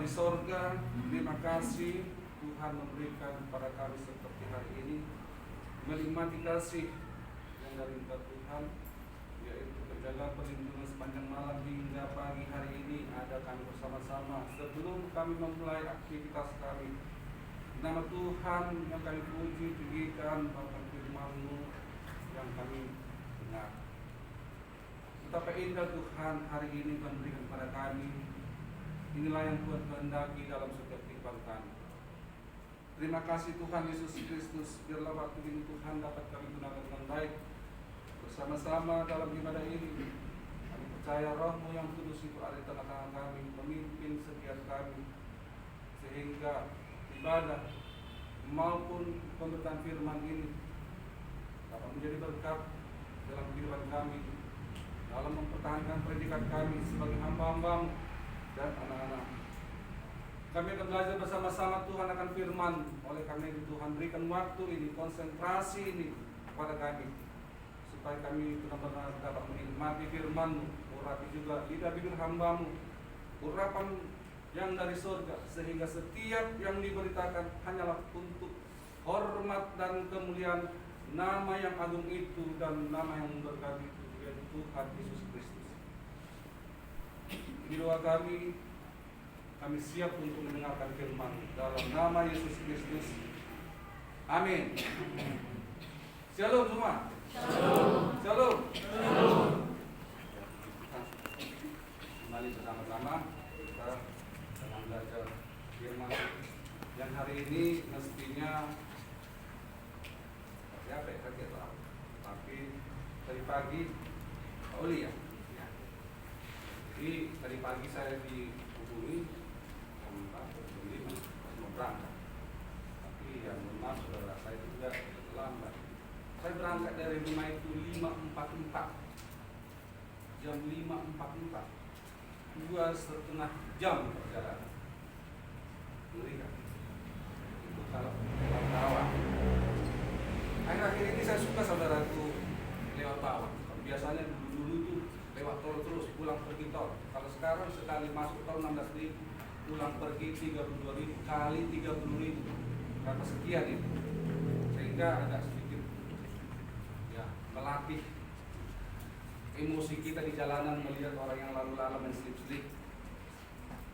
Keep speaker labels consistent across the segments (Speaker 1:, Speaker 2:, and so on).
Speaker 1: sorga, terima kasih Tuhan memberikan kepada kami seperti hari ini, menikmati kasih yang dari Tuhan, yaitu penjagaan perlindungan sepanjang malam hingga pagi hari ini ada kami bersama-sama. Sebelum kami memulai aktivitas kami, nama Tuhan yang kami puji, tinggikan bahkan firman-Mu yang kami dengar. Betapa indah Tuhan hari ini memberikan kepada kami. Inilah yang Tuhan kehendaki dalam setiap kehidupan kami. Terima kasih Tuhan Yesus Kristus, biarlah waktu ini Tuhan dapat kami gunakan dengan baik bersama-sama dalam ibadah ini. Kami percaya Roh-Mu yang kudus itu ada di tengah-tengah kami, memimpin setiap kami, sehingga ibadah maupun pemberitaan firman ini dapat menjadi berkat dalam kehidupan kami, dalam mempertahankan predikat kami sebagai hamba-hamba dan anak-anak. Kami akan belajar bersama-sama Tuhan akan firman. Oleh karena itu Tuhan berikan waktu ini, konsentrasi ini kepada kami, supaya kami benar-benar dapat menikmati firman-Mu, urapi juga lidah bibir hamba-Mu, urapan yang dari surga, sehingga setiap yang diberitakan hanyalah untuk hormat dan kemuliaan nama yang agung itu dan nama yang memberkati itu, yaitu Tuhan Yesus Kristus. Ini doa kami siap untuk mendengarkan firman dalam nama Yesus Kristus. Amin. Shalom semua. Shalom. Shalom. Shalom. Kembali bersama-sama kita dalam belajar firman yang hari ini mestinya siapa ya saya tahu, tapi tadi pagi Pak Uli ya. Jadi tadi pagi saya dihubungi mau berangkat, tapi yang maaf saudara saya juga terlambat. Saya berangkat dari rumah itu 5.44, jam 5.44, 2,5 jam perjalanan. Ngeri kan? Itu kalau lewat bawah. Akhir-akhir ini saya suka saudaraku lewat bawah. Biasanya dulu itu lewat tol terus, pulang pergi tol. Kalau sekarang sekali masuk tol 16.000, pulang pergi 32.000 kali 30.000, berapa sekian itu, sehingga agak sedikit ya melatih emosi kita di jalanan melihat orang yang lalu-lalang menselip-selip.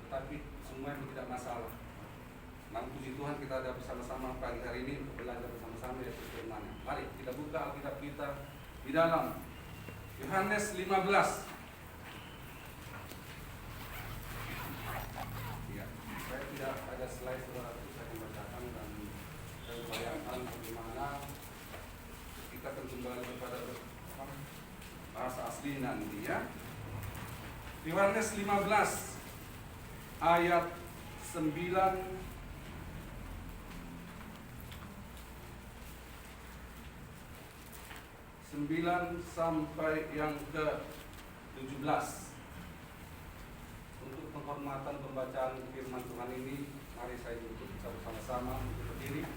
Speaker 1: Tetapi semua itu tidak masalah. Namun puji Tuhan kita ada bersama-sama pagi hari ini untuk belajar bersama-sama yaitu firman-Nya. Mari kita buka Alkitab kita di dalam Yohanes 15. Saya tidak ada slide saudara, saya membacakan dan saya bayangkan bagaimana kita akan kembali kepada bahasa asli nanti ya. Yohanes 15 ayat 9 sampai yang ke-17. Untuk penghormatan pembacaan firman Tuhan ini, mari saya duduk kita bersama-sama untuk berdiri.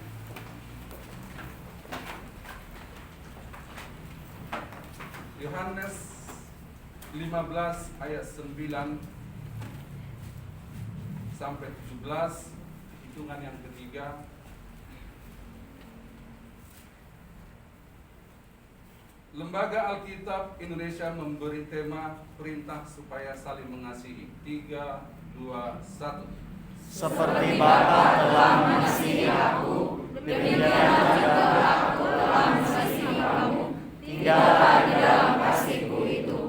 Speaker 1: Yohanes 15 ayat 9 sampai 17, hitungan yang ketiga. Lembaga Alkitab Indonesia memberi tema perintah supaya saling mengasihi. 3, 2, 1.
Speaker 2: Seperti Bapa telah mengasihi aku, demikian juga aku telah mengasihi kamu. Tinggallah di dalam kasih-Ku itu.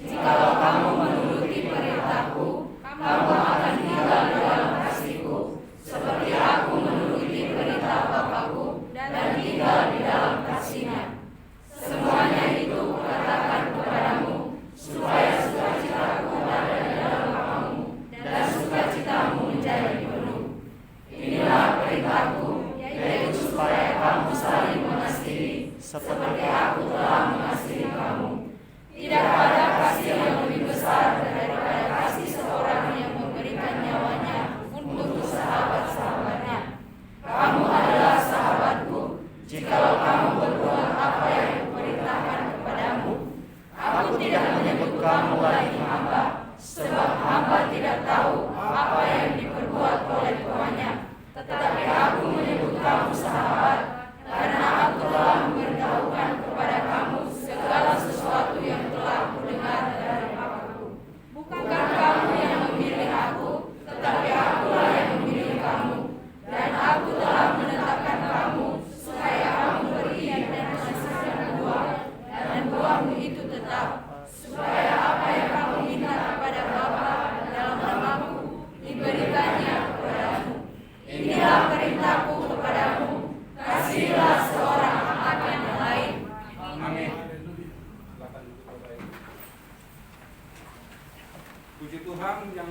Speaker 2: Jikalau kamu menuruti perintah-Ku, kamu akan tinggal di dalam kasih-Ku, seperti aku menuruti perintah Bapa-Ku dan tinggal di dalam kasih-Nya. Semuanya itu kukatakan kepadamu, supaya sukacita-Ku ada di dalam kamu, dan sukacita-mu menjadi penuh. Inilah perintah-Ku, yaitu supaya kamu saling mengasihi, seperti aku telah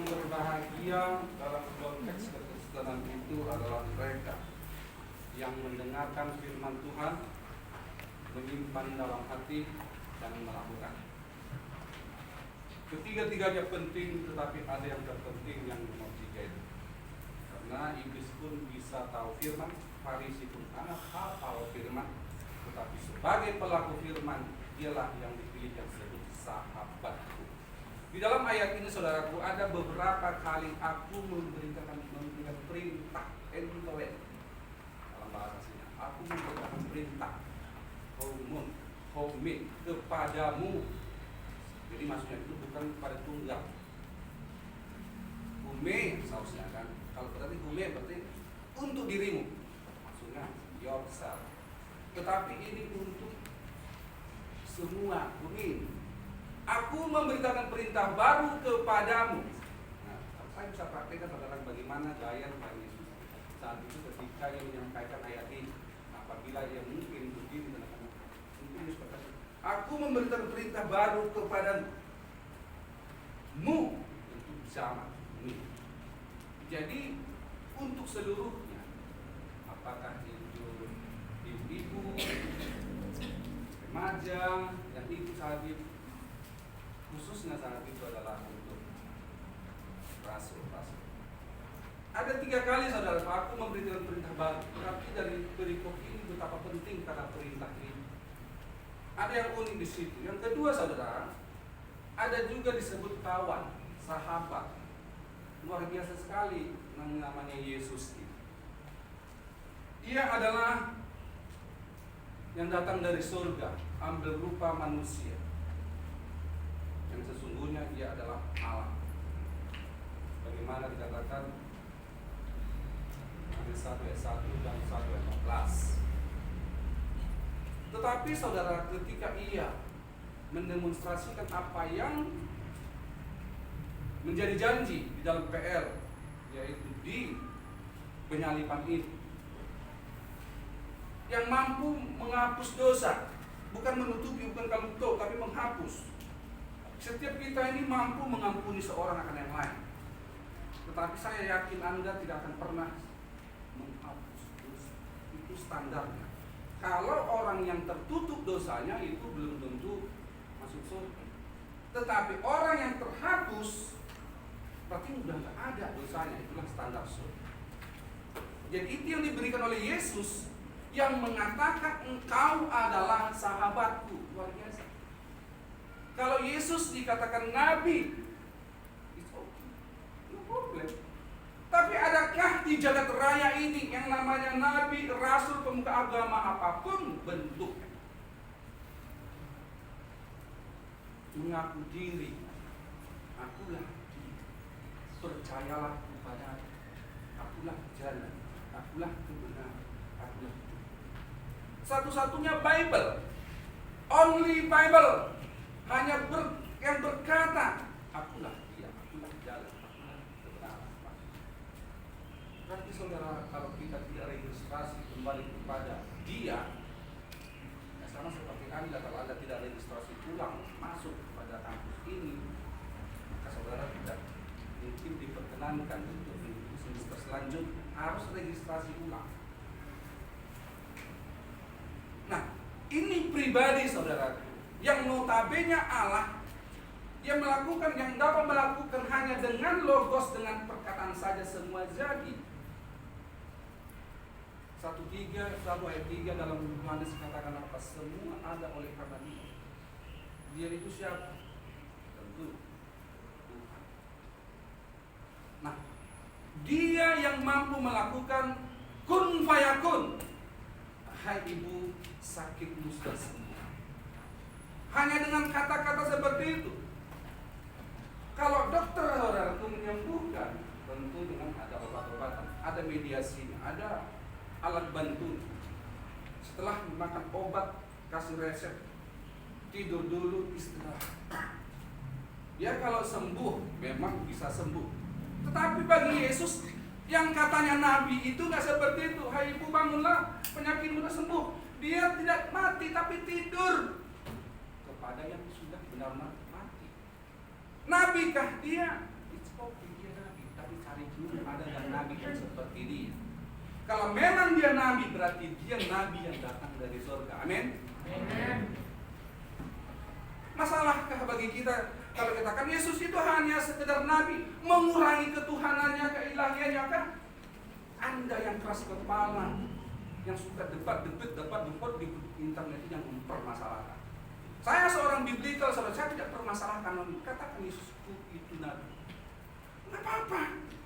Speaker 1: berbahagia dalam konteks kekristenan itu adalah mereka yang mendengarkan firman Tuhan, menyimpan dalam hati, dan melakukan. Ketiga-tiganya penting, tetapi ada yang terpenting yang nomor 3 itu. Karena iblis pun bisa tahu firman, Farisi pun anak hafal firman, tetapi sebagai pelaku firman, dialah yang dipilih yang disebut sahabatku. Di dalam ayat ini saudaraku, ada beberapa kali aku memberikan perintah, entole dalam bahasa aslinya. Aku memberikan perintah, homit kepadamu. Jadi maksudnya itu bukan pada tunggal. Hume sausnya kan. Kalau berarti hume berarti untuk dirimu. Maksudnya yourself. Tetapi ini untuk semua. Hume. Aku memberitakan perintah baru kepadamu. Nah, saya bisa praktekkan saudara bagaimana gaya Tuhan Yesus saat itu ketika ia menyampaikan ayat ini. Apabila ia mungkin begini mungkin Yesus berkata, aku memberitakan perintah baru kepadamu. Mu itu sama. Jadi untuk seluruhnya, apakah itu ibu-ibu, remaja, yang itu saat itu, khususnya saat itu adalah untuk rasul-rasul. Ada 3 kali saudara, aku memberikan perintah baru. Tapi dari perikop ini betapa penting kata perintah ini. Ada yang unik di situ. Yang kedua saudara, ada juga disebut kawan, sahabat. Luar biasa sekali namanya Yesus ini. Ia adalah yang datang dari surga, ambil rupa manusia. Yang sesungguhnya ia adalah Allah. Bagaimana dikatakan Yohanes 1 ayat 1 dan 1 ayat 14. Tetapi saudara, ketika ia mendemonstrasikan apa yang menjadi janji di dalam PR, yaitu di penyaliban itu, yang mampu menghapus dosa, bukan menutupi, bukan kaluto, tapi menghapus. Setiap kita ini mampu mengampuni seorang akan yang lain. Tetapi saya yakin Anda tidak akan pernah menghapus dosa. Itu standarnya. Kalau orang yang tertutup dosanya itu belum tentu masuk surga. Tetapi orang yang terhapus berarti udah nggak ada dosanya, itulah standar surga. Jadi itu yang diberikan oleh Yesus, yang mengatakan engkau adalah sahabatku. Luar biasa. Kalau Yesus dikatakan nabi, it's okay, no problem. Tapi adakah di jagat raya ini yang namanya nabi, rasul, pemuka agama apapun bentuknya, mengaku diri, akulah dia, percayalah kepada akulah jalan, akulah kebenaran, akulah satu-satunya Bible, only Bible, hanya yang berkata akulah dia, akulah jalan, akulah kebenaran. Berarti saudara, kalau kita tidak registrasi kembali kepada dia, ya sama seperti Anda, kalau Anda tidak registrasi ulang masuk pada kampus ini, maka saudara tidak mungkin diperkenankan untuk mengikuti semester selanjutnya, harus registrasi ulang. Nah, ini pribadi saudara, yang notabene Allah yang melakukan, yang dapat melakukan hanya dengan logos, dengan perkataan saja semua jadi. 1 ayat 3 dalam Yohanes katakan apa? Semua ada oleh karena Dia. Dia itu siapa? Tentu Tuhan. Nah, Dia yang mampu melakukan kun fayakun. Hai ibu, sakitmu sudah sembuh. Hanya dengan kata-kata seperti itu. Kalau dokter saudara itu menyembuhkan, tentu dengan ada obat-obatan, ada mediasinya, ada alat bantu. Setelah makan obat, kasih resep, tidur dulu, istirahat. Ya kalau sembuh, memang bisa sembuh. Tetapi bagi Yesus, yang katanya nabi itu nggak seperti itu. Hai ibu, bangunlah, penyakitmu sudah sembuh. Dia tidak mati tapi tidur kepada yang sudah benar-benar mati. Nabikah dia? It's okay. nabi yang seperti dia. Kalau memang dia nabi, berarti dia nabi yang datang dari surga. Amin. Masalahkah bagi kita kalau katakan Yesus itu hanya sekedar nabi, mengurangi ketuhanannya, keilahiannya kan? Anda yang keras kepala, yang suka debat di internet yang mempermasalahkan. Saya seorang biblical, saya tidak permasalahkan. Katakan Yesus itu nabi, nggak apa-apa,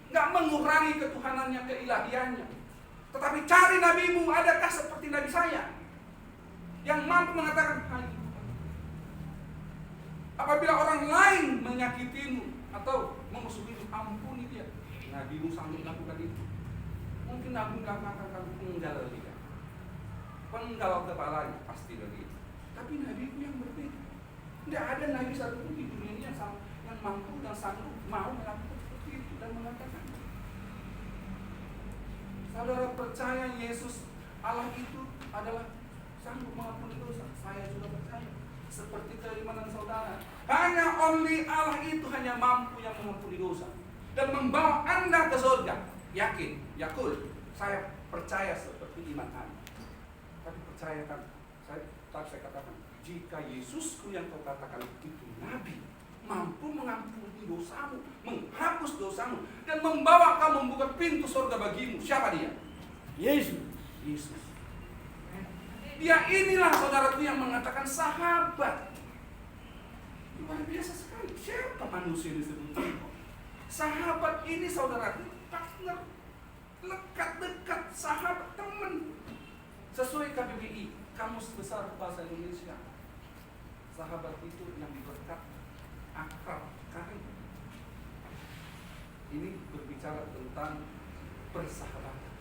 Speaker 1: nggak mengurangi ketuhanannya, keilahiannya. Tetapi cari nabimu, adakah seperti nabi saya yang mampu mengatakan hal itu? Apabila orang lain menyakitimu atau memusuhimu, ampuni dia. Nabimu sanggup melakukan itu. Mungkin nabi akan kamu penggal dia, penggal kepalanya pasti begitu. Tapi nabiku yang berbeda. Tidak ada nabi satupun di dunia ini yang mampu dan sanggup mau melakukan seperti itu dan mengatakan. Saudara percaya Yesus Allah itu adalah sanggup mengampuni dosa? Saya sudah percaya. Seperti keimanan saudara, hanya only Allah itu hanya mampu yang mengampuni dosa dan membawa Anda ke surga. Yakin, yakul, saya percaya seperti iman Anda. Tapi percayakan, saya katakan, jika Yesusku yang kau katakan itu nabi, mampu mengampuni dosamu, menghapus dosamu, dan membawa kamu membuka pintu surga bagimu, siapa dia? Yesus. Dia inilah saudaraku yang mengatakan sahabat. Luar biasa sekali. Siapa manusia disebut itu? Sahabat ini saudaraku, partner, lekat dekat, sahabat, teman. Sesuai KBBI, Kamus Besar Bahasa Indonesia, sahabat itu yang diberkati, akrab, karib. Ini berbicara tentang persahabatan.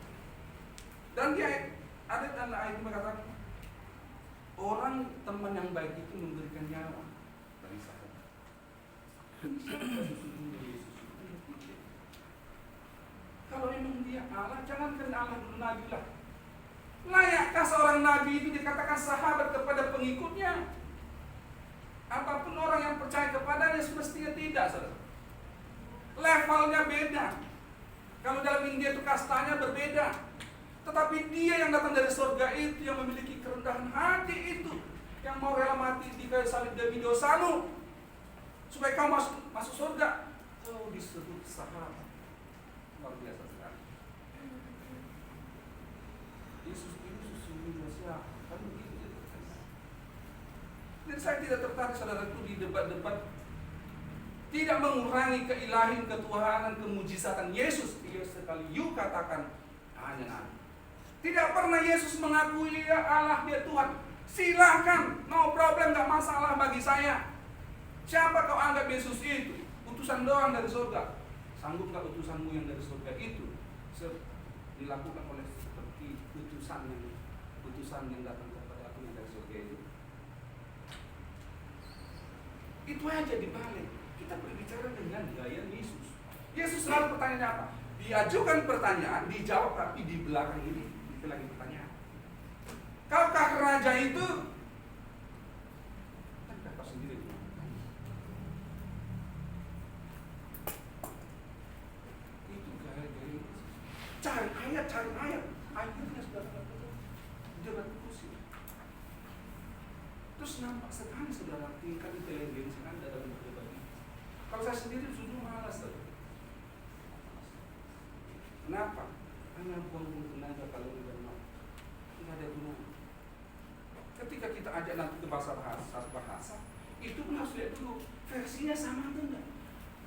Speaker 1: Dan dia ada dan ayat mengatakan, orang teman yang baik itu memberikan nyawa bagi sahabat. Kalau memang dia Allah, jangankan Allah dulu nabi lah. Layakkah seorang nabi itu dikatakan sahabat kepada pengikutnya? Apapun orang yang percaya kepadanya semestinya tidak, saudara. Levelnya beda. Kalau dalam India itu kastanya berbeda. Tetapi dia yang datang dari surga itu, yang memiliki kerendahan hati itu, yang mau rela mati di kayu salib demi dosamu, supaya kau masuk surga, kau disebut sahabat. Luar biasa sekali. Yesus itu sesungguhnya siapa? Kan begitu. Dan saya tidak tertarik saudaraku di debat-debat tidak mengurangi keilahian, ketuhanan, kemujizatan Yesus. Dia sekali you katakan hanya nabi. Tidak pernah Yesus mengakui ya Allah dia Tuhan. Silahkan, no problem, gak masalah bagi saya. Siapa kau anggap Yesus itu? Utusan doang dari surga. Sanggup gak utusanmu yang dari surga itu dilakukan oleh seperti utusan yang datang kepada aku yang dari surga itu? Itu aja dibalik. Kita berbicara dengan gaya Yesus. Yesus selalu pertanyaannya apa? Diajukan pertanyaan, dijawab, tapi di belakang ini itu lagi pertanyaan. Kaukah raja itu? Kata sendiri. Itu gaya-gaya. Cari ayat. Akhirnya sudah jalan kursi. Terus nampak sekali saudara tingkat inteligensi Anda dalam berdebat ini. Kalau saya sendiri sungguh malas. Kenapa? Hanya buang-buang tenaga kalau tidak mau. Tidak ada gunanya. Ketika kita ajak nanti ke bahasa, itu pun harus lihat dulu versinya sama atau enggak.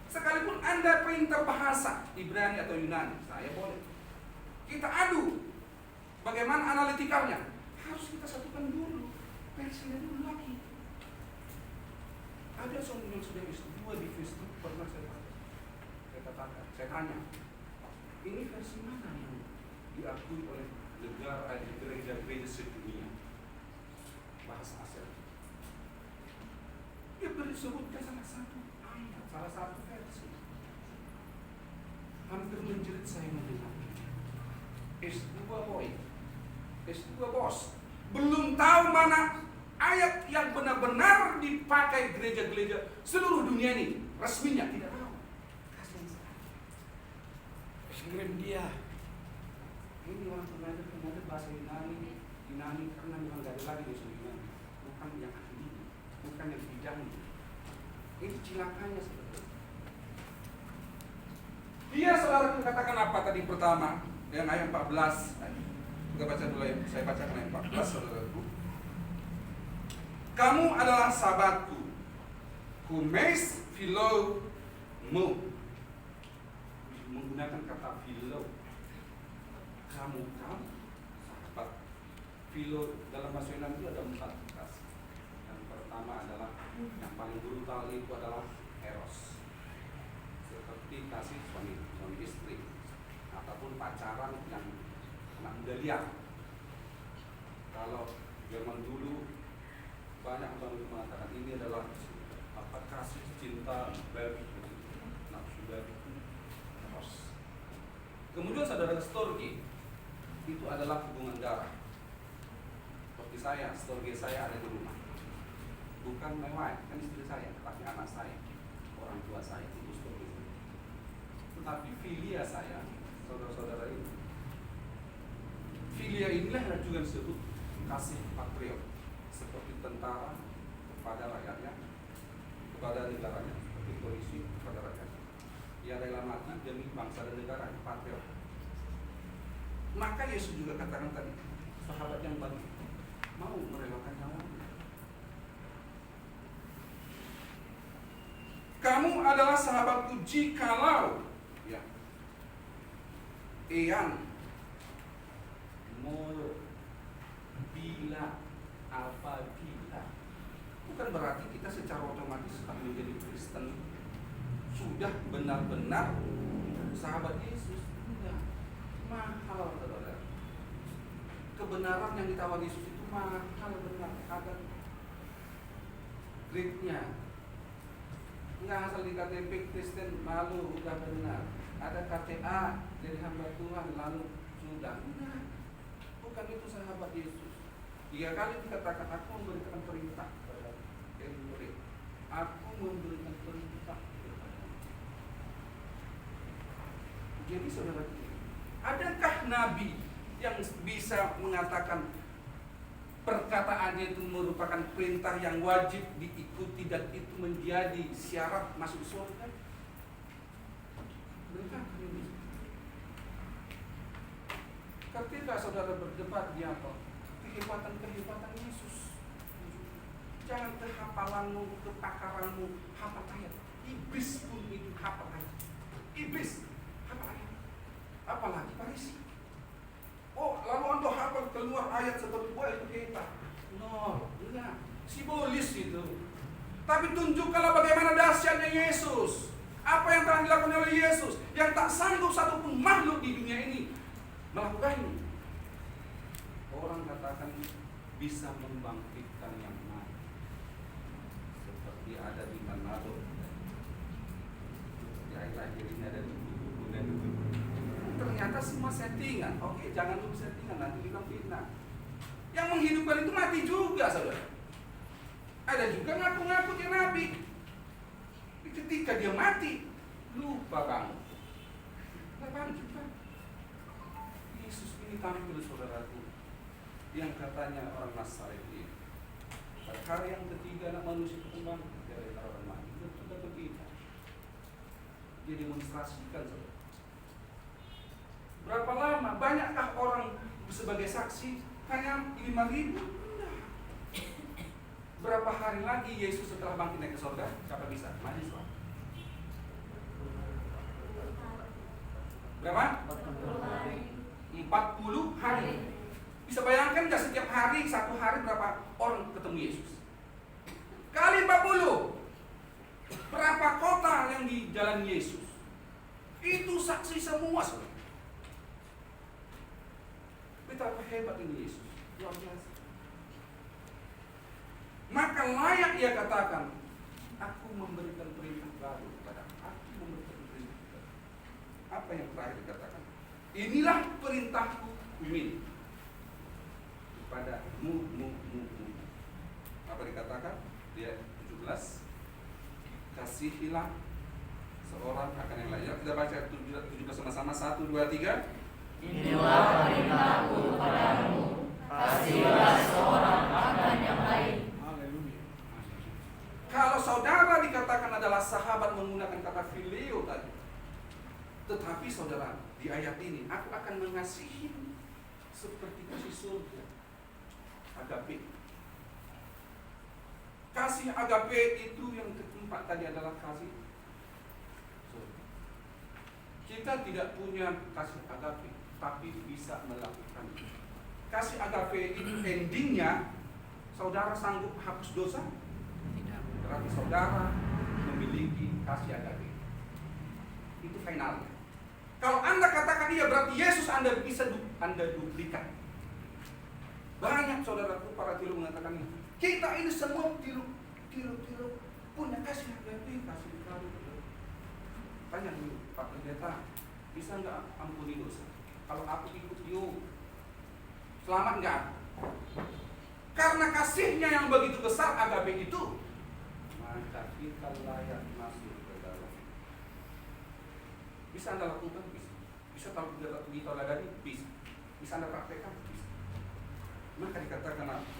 Speaker 1: Sekalipun Anda perintah bahasa Ibrani atau Yunani, saya boleh. Kita adu. Bagaimana analitikalnya? Harus kita satukan dulu. Versinya dulu lagi. Ada seorang yang sudah S2 di Facebook pernah saya katakan, saya tanya, ini versi mana yang diakui oleh negara gereja-gereja sedunia bahasa Asia? Dia disebutkan salah satu ayat, salah satu versi. Hampir menjerit saya mendengar. S2 boy, S2 bos, belum tahu mana ayat yang benar-benar dipakai gereja-gereja seluruh dunia ini. Resminya tidak tahu. Kasihan sekali. kirim dia. Ini orang pengajar bahasa Yunani karena memang gak ada lagi bahasa Yunani, bukan yang ahli, bukan yang bidangnya. Ini cilakanya sebetulnya. Dia saudara katakan apa tadi pertama? Yang ayat 14. Kita baca dulu ya. Saya bacakan ayat 14 saudaraku. Kamu adalah sahabatku. Humes philo mu. Menggunakan kata philo. Kamu sahabat. Philo dalam bahasa Yunani itu ada 4 kasih. Yang pertama adalah yang paling brutal itu adalah eros. Seperti kasih suami istri ataupun pacaran yang anak muda liar. Kalau zaman dulu banyak orang yang mengatakan ini adalah kasih cinta babi, nafsu babi. Kemudian saudara storge itu adalah hubungan darah. Seperti saya, storge saya ada di rumah. Bukan my wife, kan istri saya, tapi anak saya, orang tua saya itu storge. Tetapi filia saya, saudara-saudara ini, filia inilah yang juga disebut kasih patriot, seperti tentara kepada rakyatnya, kepada negaranya, seperti polisi kepada rakyatnya. Ia rela mati demi bangsa dan negara, patriot. Maka Yesus juga katakan tadi, sahabat yang baik mau merelakan nyawanya. Kamu adalah sahabatku jikalau ya Ean molo bila apabila, bukan berarti kita secara otomatis akan menjadi Kristen sudah benar-benar sahabat Yesus. Tidak, mahal saudara. Kebenaran yang ditawar Yesus itu mahal benar, ada grade-nya. Enggak asal di KTP Kristen malu udah benar. Ada KTA jadi hamba Tuhan lalu sudah. Enggak. Bukan itu sahabat Yesus. 3 kali dikatakan aku memberikan perintah kepada murid. Aku memberikan perintah kepada. Jadi saudara, adakah nabi yang bisa mengatakan perkataannya itu merupakan perintah yang wajib diikuti dan itu menjadi syarat masuk surga? Mereka ini. Ketika saudara berdebat di apa? Kehebatan Yesus. Jangan kehafalanmu, kepakaranmu, hafal ayat. Iblis pun itu hafal ayat. Iblis hafal ayat. Apalagi Farisi. Oh, lalu anda hafal keluar ayat seperti buah itu kita. No, enggak. Simbolis itu. Tapi tunjukkanlah bagaimana dahsyatnya Yesus. Apa yang telah dilakukan oleh Yesus yang tak sanggup satupun makhluk di dunia ini melakukannya. Orang katakan bisa membangkitkan yang mati, seperti ada di Manado. Ya, akhirnya ada di buku dan buku. Ternyata semua settingan. Oke, jangan lupa settingan, nanti bilang fitnah. Yang menghidupkan itu mati juga, saudara. Ada juga ngaku-ngaku dia nabi. Ketika dia mati, lupa bangun. Tidak juga. Yesus ini tampil saudaraku, yang katanya orang Nazaret. Pada hari yang ketiga anak manusia berkembang dari orang mati. Itu sudah begitu. Dia demonstrasikan saudara. Berapa lama? Banyakkah orang sebagai saksi? Hanya 5.000? Berapa hari lagi Yesus setelah bangkit naik ke surga? Siapa bisa? Mahasiswa. Berapa? 40 hari. Bisa bayangkan nggak setiap hari, satu hari berapa orang ketemu Yesus? Kali 40. Berapa kota yang dijalani Yesus? Itu saksi semua saudara. Betapa hebat ini Yesus, luar biasa. Maka layak ia katakan, aku memberikan perintah baru kepada aku memberikan perintah baru. Apa yang terakhir dikatakan? Inilah perintahku ini kepada mu. Apa dikatakan? Dia 17. Kasihilah seorang akan yang lain. Kita baca 7 bersama-sama. 1, 2, 3.
Speaker 2: Inilah perintahku kepadamu, kasihilah seorang akan yang lain.
Speaker 1: Haleluya. Kalau saudara dikatakan adalah sahabat menggunakan kata filio tadi, tetapi saudara di ayat ini, aku akan mengasihi seperti kasih surga. Agape. Kasih agape itu yang keempat tadi adalah kasih surga. Kita tidak punya kasih agape, tapi bisa melakukan. Kasih agape itu endingnya, saudara sanggup hapus dosa? Tidak. Berarti saudara memiliki kasih agape. Itu finalnya. Kalau Anda katakan iya, berarti Yesus Anda bisa Anda duplikat. Banyak saudaraku para teolog mengatakan ini. Kita ini semua tiru punya kasih agape, kasih baru. Tanya dulu, Pak Pendeta, bisa nggak ampuni dosa? Kalau aku ikut yuk, selamat nggak? Karena kasihnya yang begitu besar agape itu, maka kita layak masuk ke dalam. Bisa Anda lakukan? Bisa ditoladani? Bisa Anda praktekkan? Bisa. Maka dikatakan apa?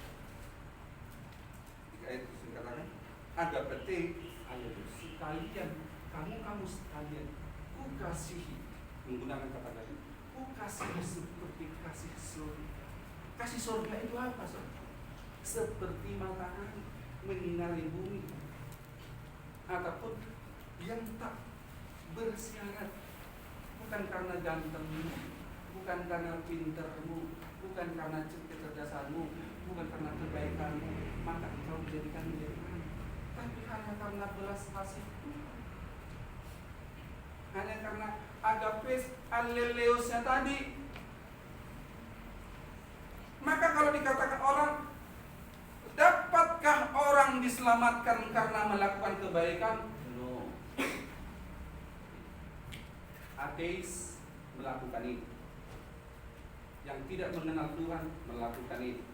Speaker 1: Di ayat itu dikatakan agape adalah sekalian, kamu sekalian ku kasihi, menggunakan kata tadi, ku kasihi seperti kasih surga. Kasih surga itu apa? Seperti matahari menyinari bumi, ataupun yang tak bersyarat, bukan karena gantengmu, bukan karena pintermu, bukan karena kecerdasanmu, bukan karena kebaikanmu, maka engkau menjadikan menjadi anak, tapi hanya karena belas kasihku, hanya karena agapes aleleosnya tadi. Maka kalau dikatakan orang, dapatkah orang diselamatkan karena melakukan kebaikan? No. Ateis melakukan itu. Yang tidak mengenal Tuhan melakukan itu.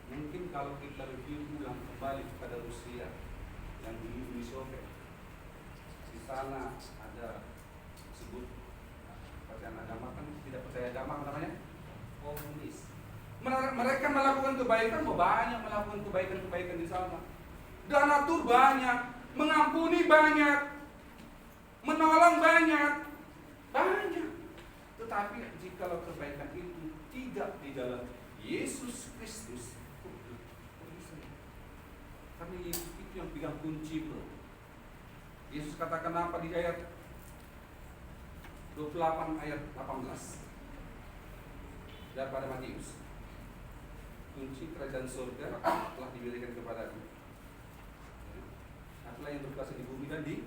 Speaker 1: Mungkin kalau kita review ulang kembali kepada Rusia yang di Uni Soviet, di sana ada sebut percayaan agama, kan tidak percaya agama namanya komunis. Mereka melakukan kebaikan, banyak melakukan kebaikan di sana. Donatur banyak, mengampuni banyak, menolong banyak. Tetapi jikalau kebaikan itu tidak di dalam Yesus Kristus, karena Yesus itu yang pegang kunci, bro. Yesus katakan apa di ayat 28 ayat 18 daripada Matius? Kunci kerajaan surga telah diberikan kepadaku. Akulah yang berkuasa di bumi dan di.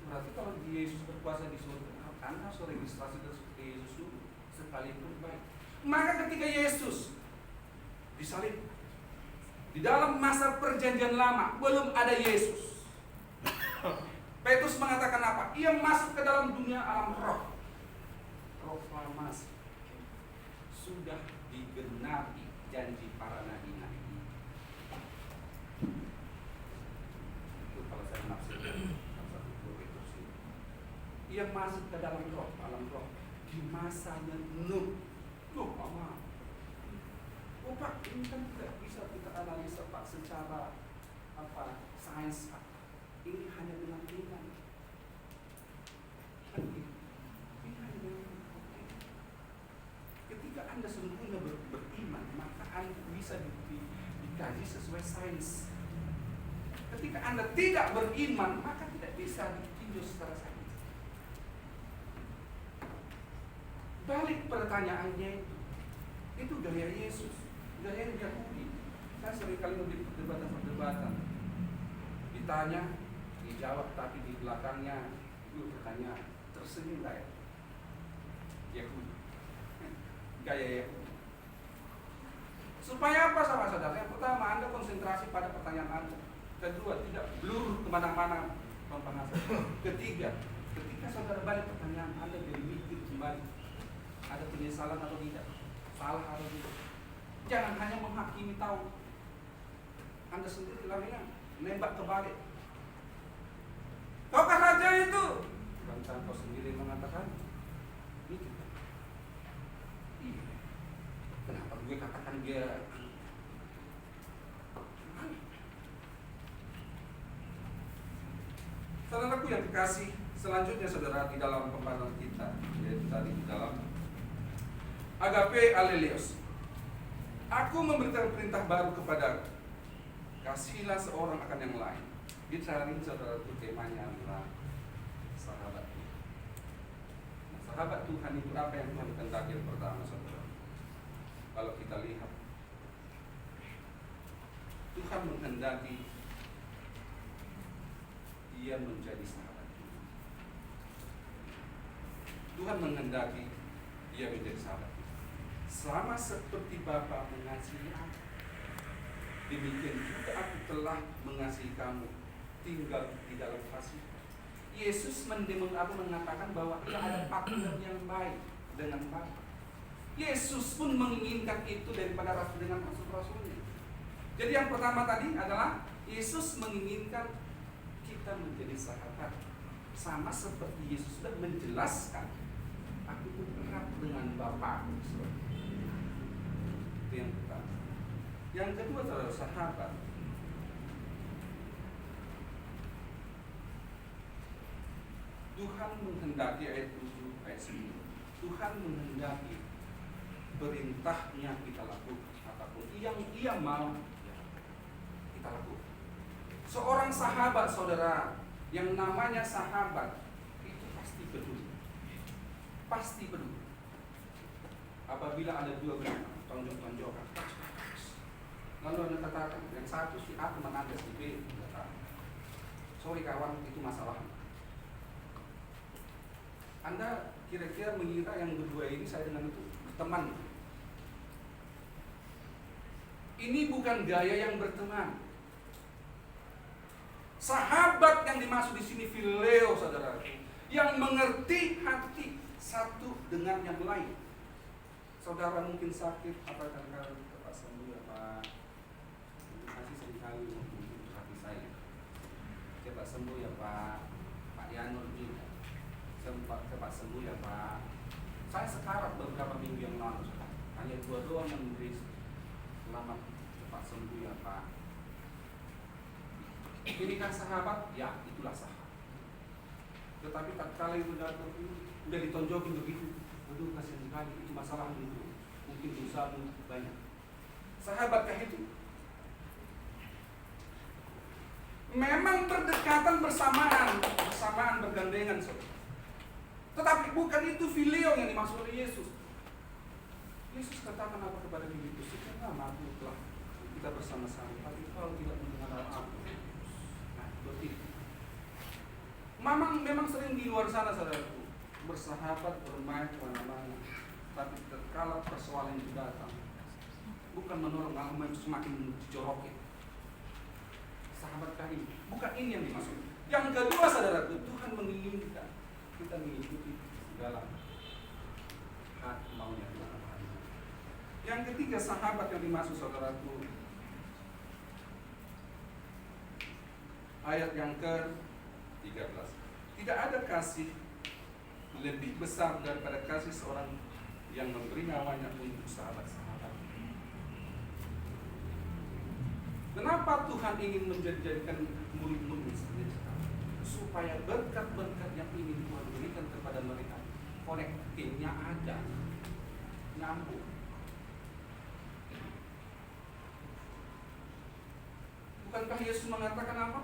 Speaker 1: Berarti kalau Yesus berkuasa di surga, Anda harus registrasi ke Yesus dulu, sekalipun baik. Maka ketika Yesus disalib, di dalam masa perjanjian lama belum ada Yesus. Petrus mengatakan apa? Ia masuk ke dalam dunia alam roh. Proklamasi. Sudah digenapi janji para nabi-nabi. Itu kalau saya menafsirkan satu Petrus ini. Ia masuk ke dalam roh, alam roh di masanya Nuh. Lama. Oh Pak, ini kan tidak bisa kita analisa Pak secara sains Pak. Ini hanya dengan iman. Ketika Anda sungguhnya beriman, maka Anda bisa dikaji sesuai sains. Ketika Anda tidak beriman, maka tidak bisa ditinjau secara sains. Balik pertanyaannya itu gaya Yesus, gaya Yahudi. Saya seringkali memiliki perdebatan. Ditanya, dijawab, tapi di belakangnya itu pertanyaan tersenyum kayak Yahudi. Gaya Yahudi. Supaya apa saudara? Yang pertama, Anda konsentrasi pada pertanyaan Anda. Kedua, tidak blur kemana-mana pembahasan. Ketiga, ketika saudara balik pertanyaan Anda jadi mikir kembali, ada penyesalan atau tidak, salah atau tidak. Jangan hanya menghakimi tahu. Anda sendiri lainnya nembak kebalik. saja itu. Bukankah kau sendiri mengatakan itu? Iya. Kenapa gue katakan dia? Saudaraku yang dikasih, selanjutnya saudara di dalam pembahasan kita, yaitu tadi di dalam agape alelios. Aku memberikan perintah baru kepada kasihilah seorang akan yang lain. Dicari saudara itu temanya adalah sahabat Tuhan. Nah, sahabat Tuhan itu apa yang Tuhan kehendaki yang pertama saudara? Kalau kita lihat, Tuhan menghendaki dia menjadi sahabat Tuhan. Tuhan menghendaki dia menjadi sahabat Tuhan. Sama seperti Bapa mengasihi aku, demikian juga aku telah mengasihi kamu. Tinggal di dalam kasih. Yesus mengatakan bahwa ia ada partner yang baik dengan Bapa. Yesus pun menginginkan itu daripada rasul dengan rasul-rasulnya. Jadi yang pertama tadi adalah Yesus menginginkan kita menjadi sahabat, sama seperti Yesus sudah menjelaskan, aku itu erat dengan Bapa. Itu yang pertama. Yang kedua adalah sahabat. Tuhan menghendaki ayat 7 ayat 9. Tuhan menghendaki perintahnya kita lakukan, apapun yang Ia mau kita lakukan. Seorang sahabat saudara, yang namanya sahabat itu pasti peduli. Pasti peduli. Apabila ada dua orang tonjok-tonjokan, lalu Anda katakan, yang satu si A teman Anda si B, sorry kawan, itu masalah. Anda kira-kira mengira yang berdua ini saya dengan itu berteman. Ini bukan gaya yang berteman. Sahabat yang dimaksud di sini phileo, saudara, yang mengerti hati satu dengan yang lain. Saudara mungkin sakit, apa kadang-kadang cepat sembuh ya Pak. Kasih seringkali untuk hati saya. Cepat sembuh ya Pak. Pak Yanur juga. Cepat sembuh ya Pak. Saya sekarat beberapa minggu yang lalu. Hanya 2 doang yang memberi selamat, cepat sembuh ya Pak. Ini kan sahabat, ya itulah sahabat. Tetapi tak kala itu datang, udah ditonjokin begitu, aduh kasihan sekali, itu masalah itu, mungkin dosamu banyak. Sahabatkah itu? Memang berdekatan bersamaan bergandengan, saudara. Tetapi bukan itu filio yang dimaksud oleh Yesus. Yesus katakan apa kepada Filipus? Sekian lama aku telah kita bersama-sama, tapi kau tidak mendengar aku. Memang sering di luar sana saudaraku bersahabat, bermain kemana-mana, tapi kala persoalan itu datang, bukan menolong, malah semakin dijorokin. Sahabat kami, bukan ini yang dimaksud. Yang kedua saudaraku, Tuhan menginginkan kita mengikuti segala hati maunya Tuhan. Yang ketiga sahabat yang dimaksud saudaraku, ayat yang ke-13. Tidak ada kasih lebih besar daripada kasih seorang yang memberi nyawanya untuk sahabat-sahabat. Kenapa Tuhan ingin menjadikan murid-murid sendiri? Supaya berkat-berkat yang ingin Tuhan berikan kepada mereka, connectingnya ada, nyambung. Bukankah Yesus mengatakan apa?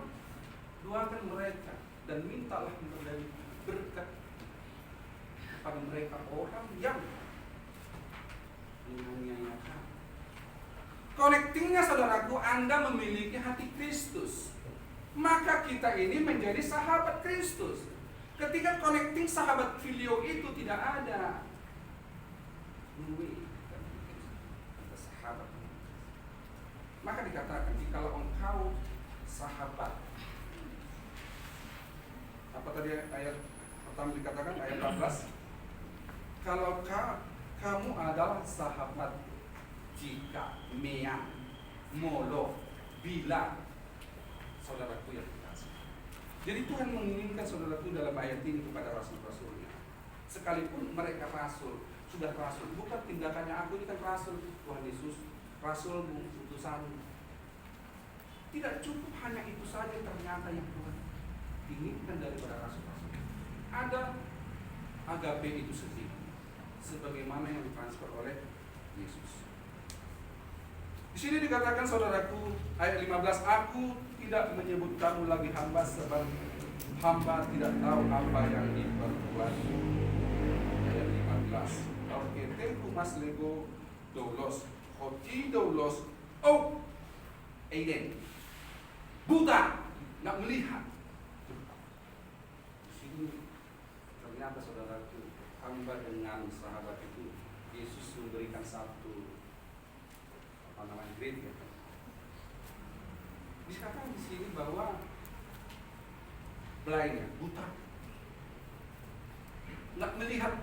Speaker 1: Doakan mereka dan mintalah dari berkat kepada mereka orang yang menganiayakan. Connectingnya saudaraku, Anda memiliki hati Kristus, maka kita ini menjadi sahabat Kristus. Ketika connecting sahabat filio itu tidak ada, sahabat, maka dikatakan jikalau engkau sahabat. Apa tadi ayat pertama dikatakan, ayat 14? Kalau kamu adalah sahabat jika mea, molo, bila, saudaraku yang dikasih. Jadi Tuhan menginginkan saudaraku dalam ayat ini kepada rasul-rasulnya. Sekalipun mereka rasul, sudah rasul, bukan tindakannya aku ini kan rasul, Tuhan Yesus, rasulmu, utusanmu. Tidak cukup hanya itu saja ternyata yang Tuhan inginkan daripada rasul-rasul. Ada agape itu sendiri, sebagaimana yang ditransfer oleh Yesus. Di sini dikatakan saudaraku, ayat 15, aku tidak menyebut kamu lagi hamba sebab hamba tidak tahu apa yang diperbuat. Ayat 15. Orketeku mas lego doulos, hoti doulos, oh, Aiden, buta, nggak melihat. Di sini ternyata saudaraku, hamba dengan sahabat itu, Yesus memberikan satu grade ya. Dikatakan di sini bahwa blindnya, buta, nggak melihat,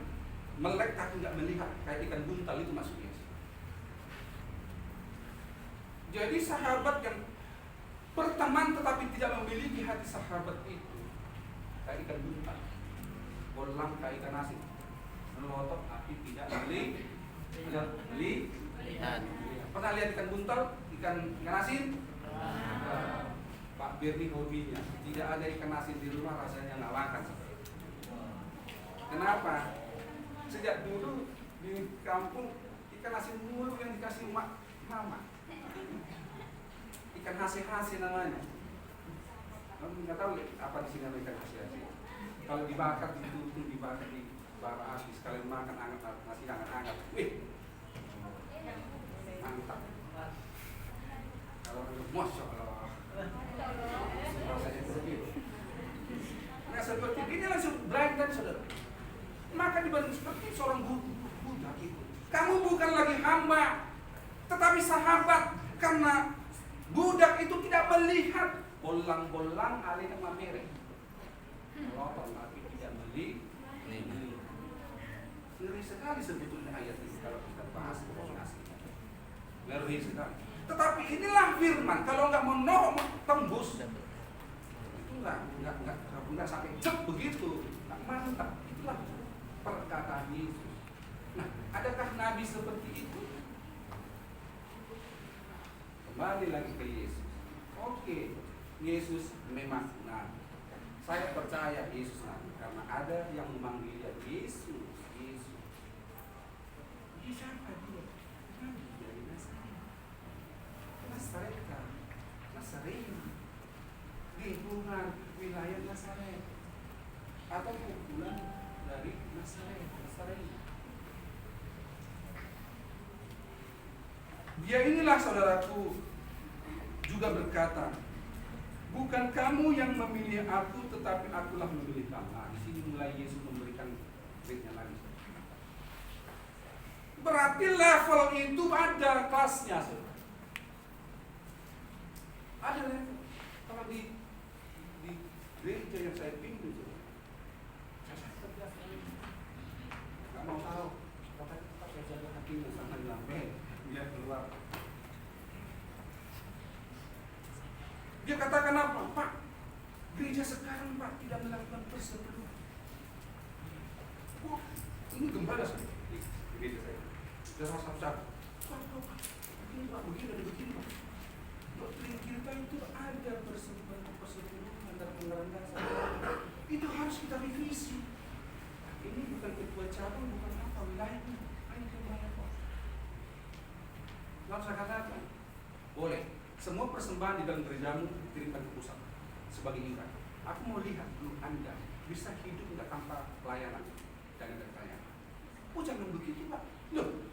Speaker 1: melek tapi nggak melihat, kayak ikan buntal itu maksudnya. Jadi sahabat yang berteman tetapi tidak memiliki hati sahabat itu kayak ikan buntal, bolang kayak ikan asin, melotot tapi tidak melihat. Pernah lihat ikan buntal, ikan asin? Pak Birni hobinya, tidak ada ikan asin di rumah rasanya nggak makan. Kenapa? Sejak dulu di kampung ikan asin mulu yang dikasih mama. Ikan hase-hase namanya. Kamu nggak tahu apa di sini ikan hase-hase. Kalau dibakar ditutung, dibakar di bara api, sekalian makan nasi hangat-hangat. Wih, mantap. Kalau masya Allah, rasanya seperti itu. Nah seperti ini langsung blind kan saudara. Maka dibanding seperti seorang budak itu, kamu bukan lagi hamba, tetapi sahabat. Karena budak itu tidak melihat, bolang-bolang alih mamere, melotot tapi tidak melihat. Ngeri sekali sebetulnya ayat ini kalau kita bahas aslinya. Ngeri sekali. Tetapi inilah firman, kalau nggak mau tembus, itu nggak sampai cep begitu, nggak mantap. Itulah perkataan Yesus. Nah, adakah Nabi seperti itu? Kembali lagi ke Yesus. Oke, Yesus memang Nabi. Saya percaya Yesus Nabi karena ada yang memanggil dia Yesus. Siapa dia? Nabi dari Nazaret, lingkungan wilayah Nazaret, atau kumpulan dari Nazaret. Dia inilah saudaraku juga berkata, bukan kamu yang memilih aku, tetapi akulah memilih kamu. Nah, di sini mulai Yesus memberikan grade-nya lagi. Berarti level itu ada kelasnya, saudara. Ada level. Kalau di gereja yang saya pimpin, saya nggak mau tahu. Pokoknya tetap saya jaga hatinya sampai sampai dia keluar. Dia katakan apa? Pak, gereja sekarang Pak tidak melakukan persekutuan. Wah, ini gembala saya di gereja saya. Sudah satu-satu. Pak, begini Pak, begini Pak. Doktrin kita itu ada persekutuan dan pelanggaran dasar. Itu harus kita revisi. Ini bukan ketua cabang, bukan apa wilayahnya. Ayo kembali Pak. Lalu saya katakan, boleh. Semua persembahan di dalam gerejamu dikirimkan ke pusat sebagai imbang. Aku mau lihat dulu Anda bisa hidup nggak tanpa pelayanan dan ada pelayanan. Oh jangan begitu Pak. Loh,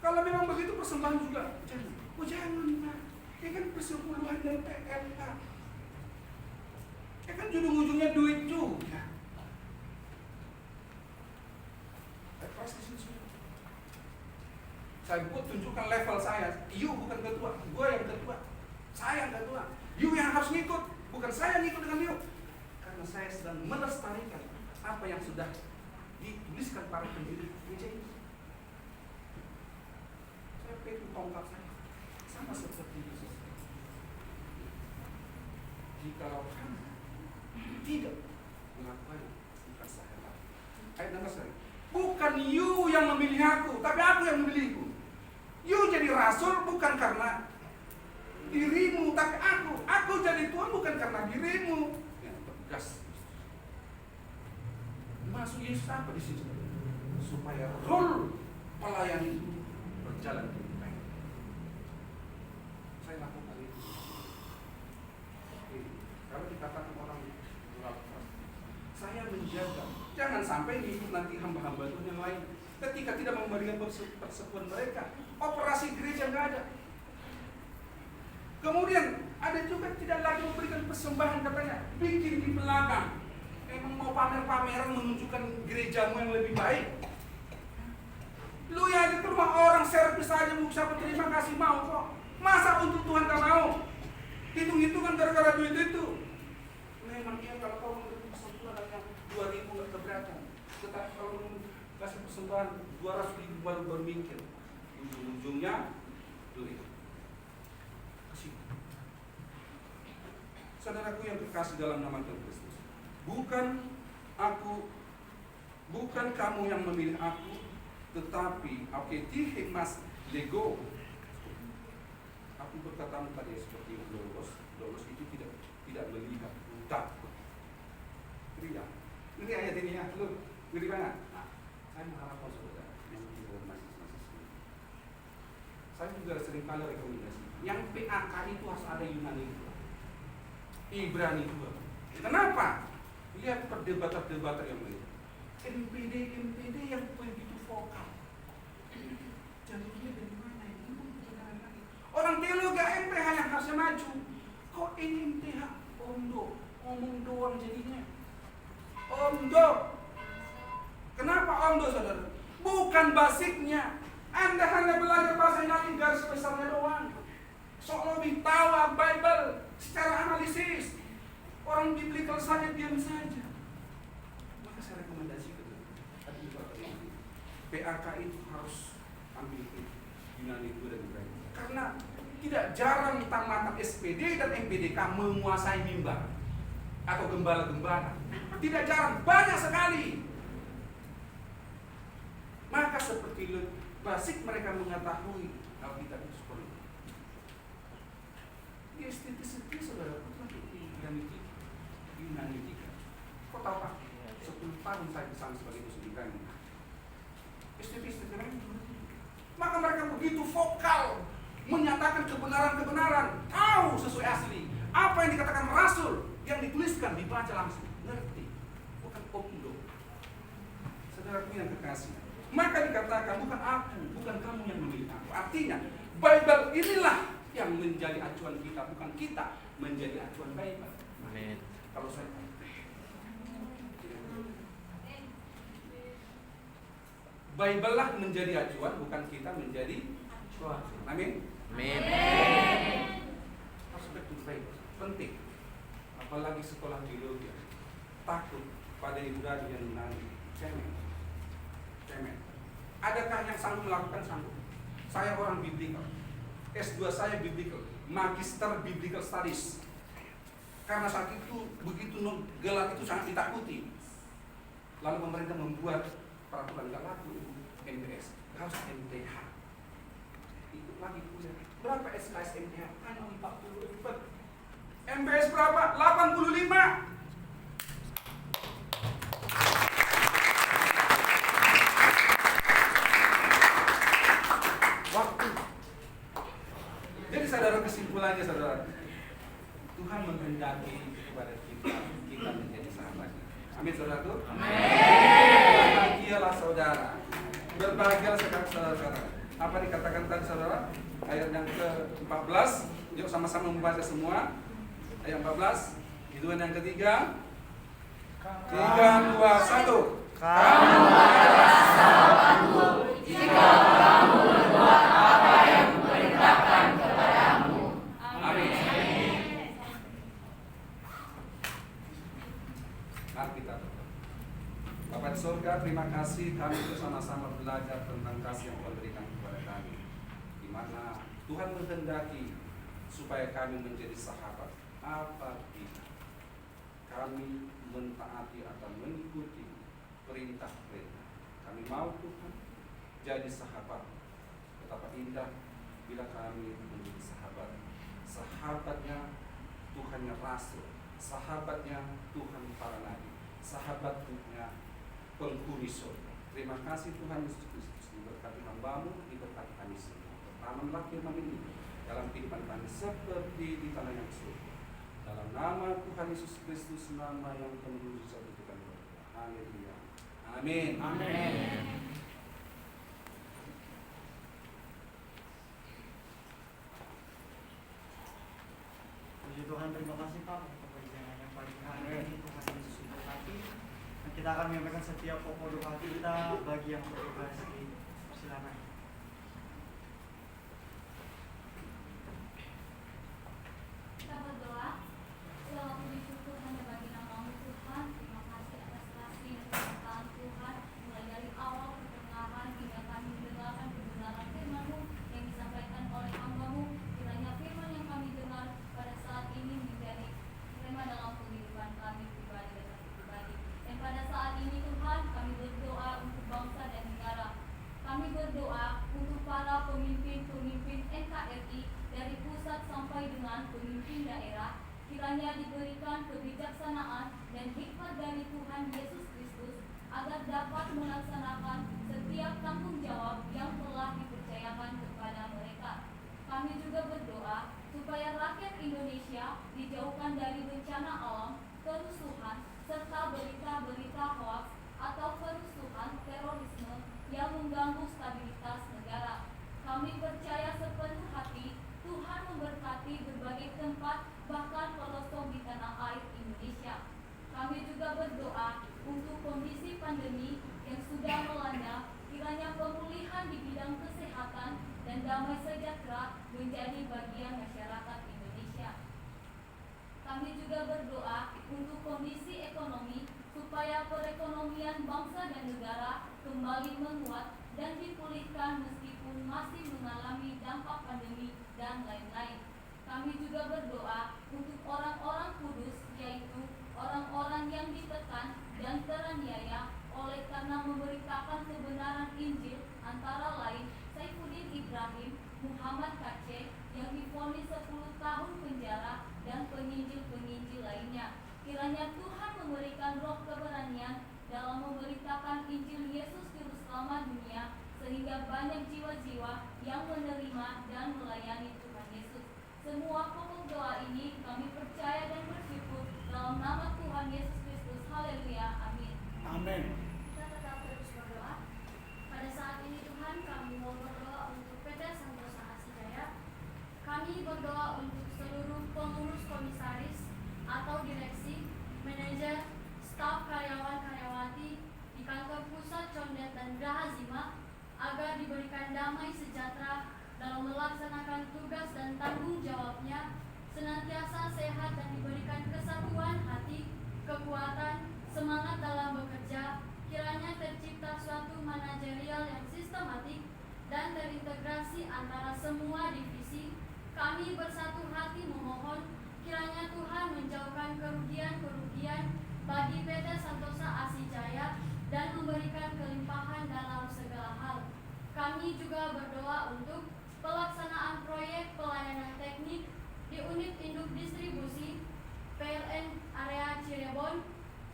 Speaker 1: kalau memang begitu persembahan juga jangan. Oh jangan Pak. Ini kan persepuluhan dari PLK. Ya kan ujung-ujungnya duit juga. Saya buat tunjukkan level saya. You bukan ketua, gue yang ketua. Saya yang ketua. You yang harus ngikut, bukan saya ngikut dengan you. Karena saya sedang melestarikan apa yang sudah dituliskan para pendiri gereja ini. Saya pegang tongkat saya sama seperti Yesus. Jikalau kamu tidak melakukannya, bukan saya lagi. Ayat 16, bukan you yang memilih aku, tapi aku yang memilihku. You jadi rasul bukan karena dirimu, tapi aku. Aku jadi Tuhan bukan karena dirimu. Yang tegas. Maksud Yesus apa di situ? Supaya role pelayan itu berjalan dengan baik. Saya lakukan itu. Kalau dikatakan orang lapar, saya menjaga. Jangan sampai ngikut nanti hamba-hamba Tuhan yang lain. Ketika tidak memberikan persekutuan mereka, operasi gereja nggak ada. Kemudian ada juga tidak lagi memberikan persembahan, katanya bikin di belakang. Emang mau pamer-pameran menunjukkan gerejamu yang lebih baik. Lu ya aja ke rumah orang servis aja mengucapkan terima kasih mau kok. Masa untuk Tuhan gak mau? Hitung-hitungan gara-gara duit itu. Memang iya kalau kau memberi persembahan yang 2.000 nggak keberatan. Tetapi kalau kasih persembahan 200.000 baru bermikir. Ujung-ujungnya duit. Kasih. Saudaraku yang terkasih dalam nama Tuhan Kristus. Bukan kamu yang memilih aku, tetapi tihe mas lego. Aku berkatamu tadi seperti Lolos itu tidak melihat, takut. Tidak. Ini ayat ini ya, lu ngeri banget. Saya mengharapkan saudara yang tidak masih. Saya juga sering kali rekomendasi. Yang PAK itu harus ada Yunani juga, Ibrani juga. Kenapa? Lihat perdebatan yang lain. MPD yang begitu vokal. Jalurnya dari mana? Ini kebenaran lagi. Orang teologi MPH yang harusnya maju. Kok ini MPH? Omdo, ngomong doang jadinya. Omdo. Kenapa omdo, saudara? Bukan basicnya. Anda hanya belajar bahasa Yunani garis besarnya doang. Sok lebih tahu Bible secara analisis. Orang biblikal saja diam saja. Maka saya rekomendasikan PAK itu harus ambil Yunani itu dan Ibrani. Karena tidak jarang tamat SPD dan MPDK menguasai mimbar atau gembala-gembala. Tidak jarang, banyak sekali. Maka seperti basic mereka mengetahui Alkitab itu seperti itu. Di STT saudara Yunani 3. Kau tahu Pak? 10 tahun saya bersama sebagai dosen Ibrani. STT maka mereka begitu vokal menyatakan kebenaran-kebenaran, tahu sesuai asli. Apa yang dikatakan rasul, yang dituliskan dibaca langsung, ngerti. Bukan omdo. Saudaraku yang kekasih. Maka dikatakan bukan aku, bukan kamu yang memilih aku. Artinya, Bible inilah yang menjadi acuan kita, bukan kita menjadi acuan Bible.
Speaker 2: Amin.
Speaker 1: Kalau saya Bible lah menjadi acuan, bukan kita menjadi acuan. Amin.
Speaker 2: Amin.
Speaker 1: Aspek Bible penting. Apalagi sekolah teologi. Takut pada Ibrani dan Yunani. Cemen. Adakah yang sanggup melakukan? Sanggup. Saya orang biblical. S2 saya biblical, Magister Biblical Studies. Karena saat itu begitu gelar itu sangat ditakuti. Lalu pemerintah membuat peraturan gak laku MTS, harus MTH. Ikut lagi kuliah. Berapa SKS MTH? Hanya 44. MBS berapa? 85. Waktu. Jadi saudara, kesimpulannya saudara, Tuhan menghendaki kepada kita menjadi sahabatnya. Amin saudaraku. Amin. Berbahagialah saudara. Berbahagialah saudara-saudara. Apa dikatakan tadi saudara? Ayat yang ke-14. Yuk sama-sama membaca semua. Ayat 14. Hitungan yang ketiga. 3, 2, 1.
Speaker 2: Kamu adalah sahabatku jika kamu berbuat apa yang kuperintahkan kepadamu.
Speaker 1: Amin. Mari kita berdoa. Bapa di surga, terima kasih kami bersama-sama belajar tentang kasih yang Tuhan berikan kepada kami, di mana Tuhan menghendaki supaya kami menjadi sahabat. Apa tidak? kami mentaati atau mengikuti perintah-perintah. Kami mau Tuhan jadi sahabat. Betapa indah bila kami menjadi sahabat. Sahabatnya Tuhannya Rasul, sahabatnya Tuhan para nabi, sahabatnya penghuni surga. Terima kasih Tuhan Yesus Kristus, diberkati hambamu, diberkati kami semua. Bertanamlah firman ini dalam kehidupan kami seperti di tanah yang subur. Dalam nama Tuhan Yesus Kristus, nama yang penuh satu Tuhan. Haleluya. Amin.
Speaker 2: Amin. Puji Tuhan, terima kasih Pak untuk perjalanan yang pagi hari ini. Tuhan Yesus memberkati. Dan kita akan menyampaikan setiap pokok doa kita bagi yang bertugas di silakan.
Speaker 3: Kita berdoa. Selalu bersyukur hanya bagi nama-Mu Tuhan. Terima kasih atas kasih dan keberkahan Tuhan, mulai dari awal pertengahan hingga kami mendengarkan kebenaran firman-Mu yang disampaikan oleh hamba-Mu. Kiranya firman yang kami dengar pada saat ini menjadi rema dalam kehidupan kami pribadi dan kami pribadi. Dan pada saat ini Tuhan, kami berdoa untuk bangsa dan negara. Kami berdoa untuk para pemimpin-pemimpin NKRI dari pusat sampai dengan pemimpin daerah. Kiranya diberikan kebijaksanaan dan hikmat dari Tuhan Yesus Kristus agar dapat melaksanakan setiap tanggung jawab yang telah dipercayakan kepada mereka. Kami juga berdoa supaya rakyat Indonesia dijauhkan dari bencana alam, kerusuhan, serta berita-berita hoaks atau kerusuhan terorisme yang mengganggu stabilitas negara. Kami percaya sepenuh hati Tuhan memberkati berbagai tempat, bahkan pelosok di tanah air Indonesia. Kami juga berdoa untuk kondisi pandemi yang sudah melanda, kiranya pemulihan di bidang kesehatan dan damai sejahtera menjadi bagian masyarakat Indonesia. Kami juga berdoa untuk kondisi ekonomi supaya perekonomian bangsa dan negara kembali menguat dan dipulihkan meskipun masih mengalami dampak pandemi dan lain-lain. Kami juga berdoa untuk orang-orang kudus, yaitu orang-orang yang ditekan dan teraniaya oleh karena memberitakan kebenaran Injil, antara lain Saifuddin Ibrahim, Muhammad Kaceh yang divonis 10 tahun penjara, dan penginjil-penginjil lainnya. Kiranya Tuhan memberikan roh keberanian dalam memberitakan Injil Yesus Juru Selamat dunia, sehingga banyak jiwa-jiwa yang menerima dan melayani Tuhan Yesus. Semua pokok doa ini kami percaya dan bersyukur dalam nama Tuhan Yesus Kristus. Haleluya. Amin.
Speaker 2: Amin.
Speaker 3: Kita tetap terus berdoa. Pada saat ini Tuhan, kami mau berdoa untuk PT Santosa Asijaya. Kami berdoa untuk seluruh pengurus komisaris atau direksi, manajer, staf karyawan-karyawati di kantor pusat Condet dan Geraha Zima agar diberikan damai sejahtera dalam melaksanakan tugas dan tanggung jawabnya, senantiasa sehat dan diberikan kesatuan hati, kekuatan, semangat dalam bekerja. Kiranya tercipta suatu manajerial yang sistematik dan terintegrasi antara semua divisi. Kami bersatu hati memohon kiranya Tuhan menjauhkan kerugian-kerugian bagi PT Santosa Asijaya dan memberikan kelimpahan dalam segala hal. Kami juga berdoa untuk pelaksanaan proyek pelayanan teknik di unit induk distribusi PLN area Cirebon,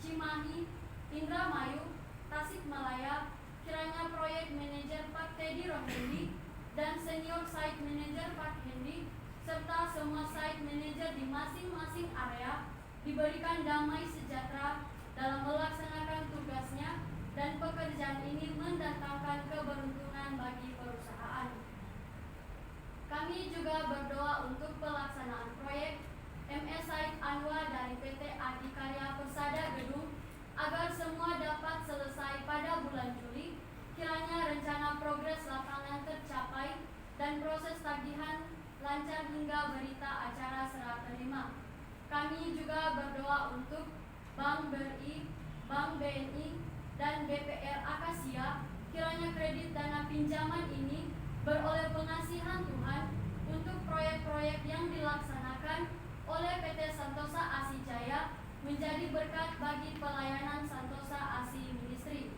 Speaker 3: Cimahi, Indramayu, Tasikmalaya. Kiranya proyek manajer Pak Teddy Rohendi dan senior site manager Pak Hendi serta semua site manager di masing-masing area diberikan damai sejahtera dalam melaksanakan tugasnya, dan pekerjaan ini mendatangkan keberuntungan bagi perusahaan. Kami juga berdoa untuk pelaksanaan proyek MS Site Anwa dari PT Adikarya Persada Gedung agar semua dapat selesai pada bulan Juli. Kiranya rencana progres lapangan tercapai dan proses tagihan lancar hingga berita acara serah terima. Kami juga berdoa untuk Bank BRI, Bank BNI, dan BPR Akasia. Kiranya kredit dana pinjaman ini beroleh pengasihan Tuhan untuk proyek-proyek yang dilaksanakan oleh PT Santosa Asijaya menjadi berkat bagi pelayanan Santosa ASI Ministry.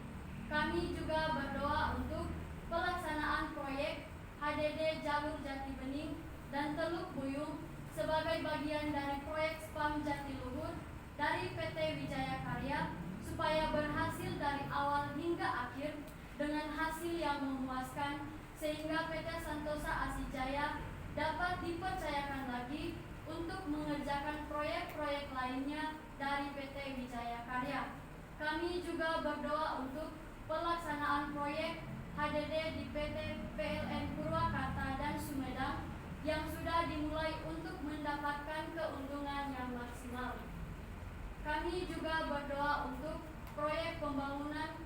Speaker 3: Kami juga berdoa untuk pelaksanaan proyek HDD Jalur Jati Bening dan Teluk Buyung sebagai bagian dari proyek SPAM Jatiluhur dari PT Wijaya Karya supaya berhasil dari awal hingga akhir dengan hasil yang memuaskan sehingga PT Santosa ASI Jaya dapat dipercayakan lagi untuk mengerjakan proyek-proyek lainnya dari PT Wijaya Karya. Kami juga berdoa untuk pelaksanaan proyek HDD di PT PLN Purwakarta dan Sumedang yang sudah dimulai untuk mendapatkan keuntungan yang maksimal. Kami juga berdoa untuk proyek pembangunan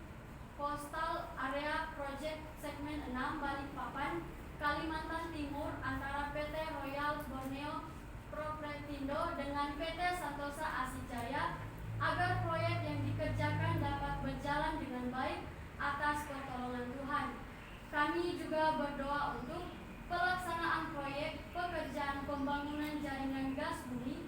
Speaker 3: Coastal Area Project Segmen 6 Balikpapan, Kalimantan Timur antara PT Royal Borneo Propertindo dengan PT Santosa ASI Jaya agar proyek yang dikerjakan dapat berjalan dengan baik atas pertolongan Tuhan. Kami juga berdoa untuk pelaksanaan proyek pekerjaan pembangunan jaringan gas bumi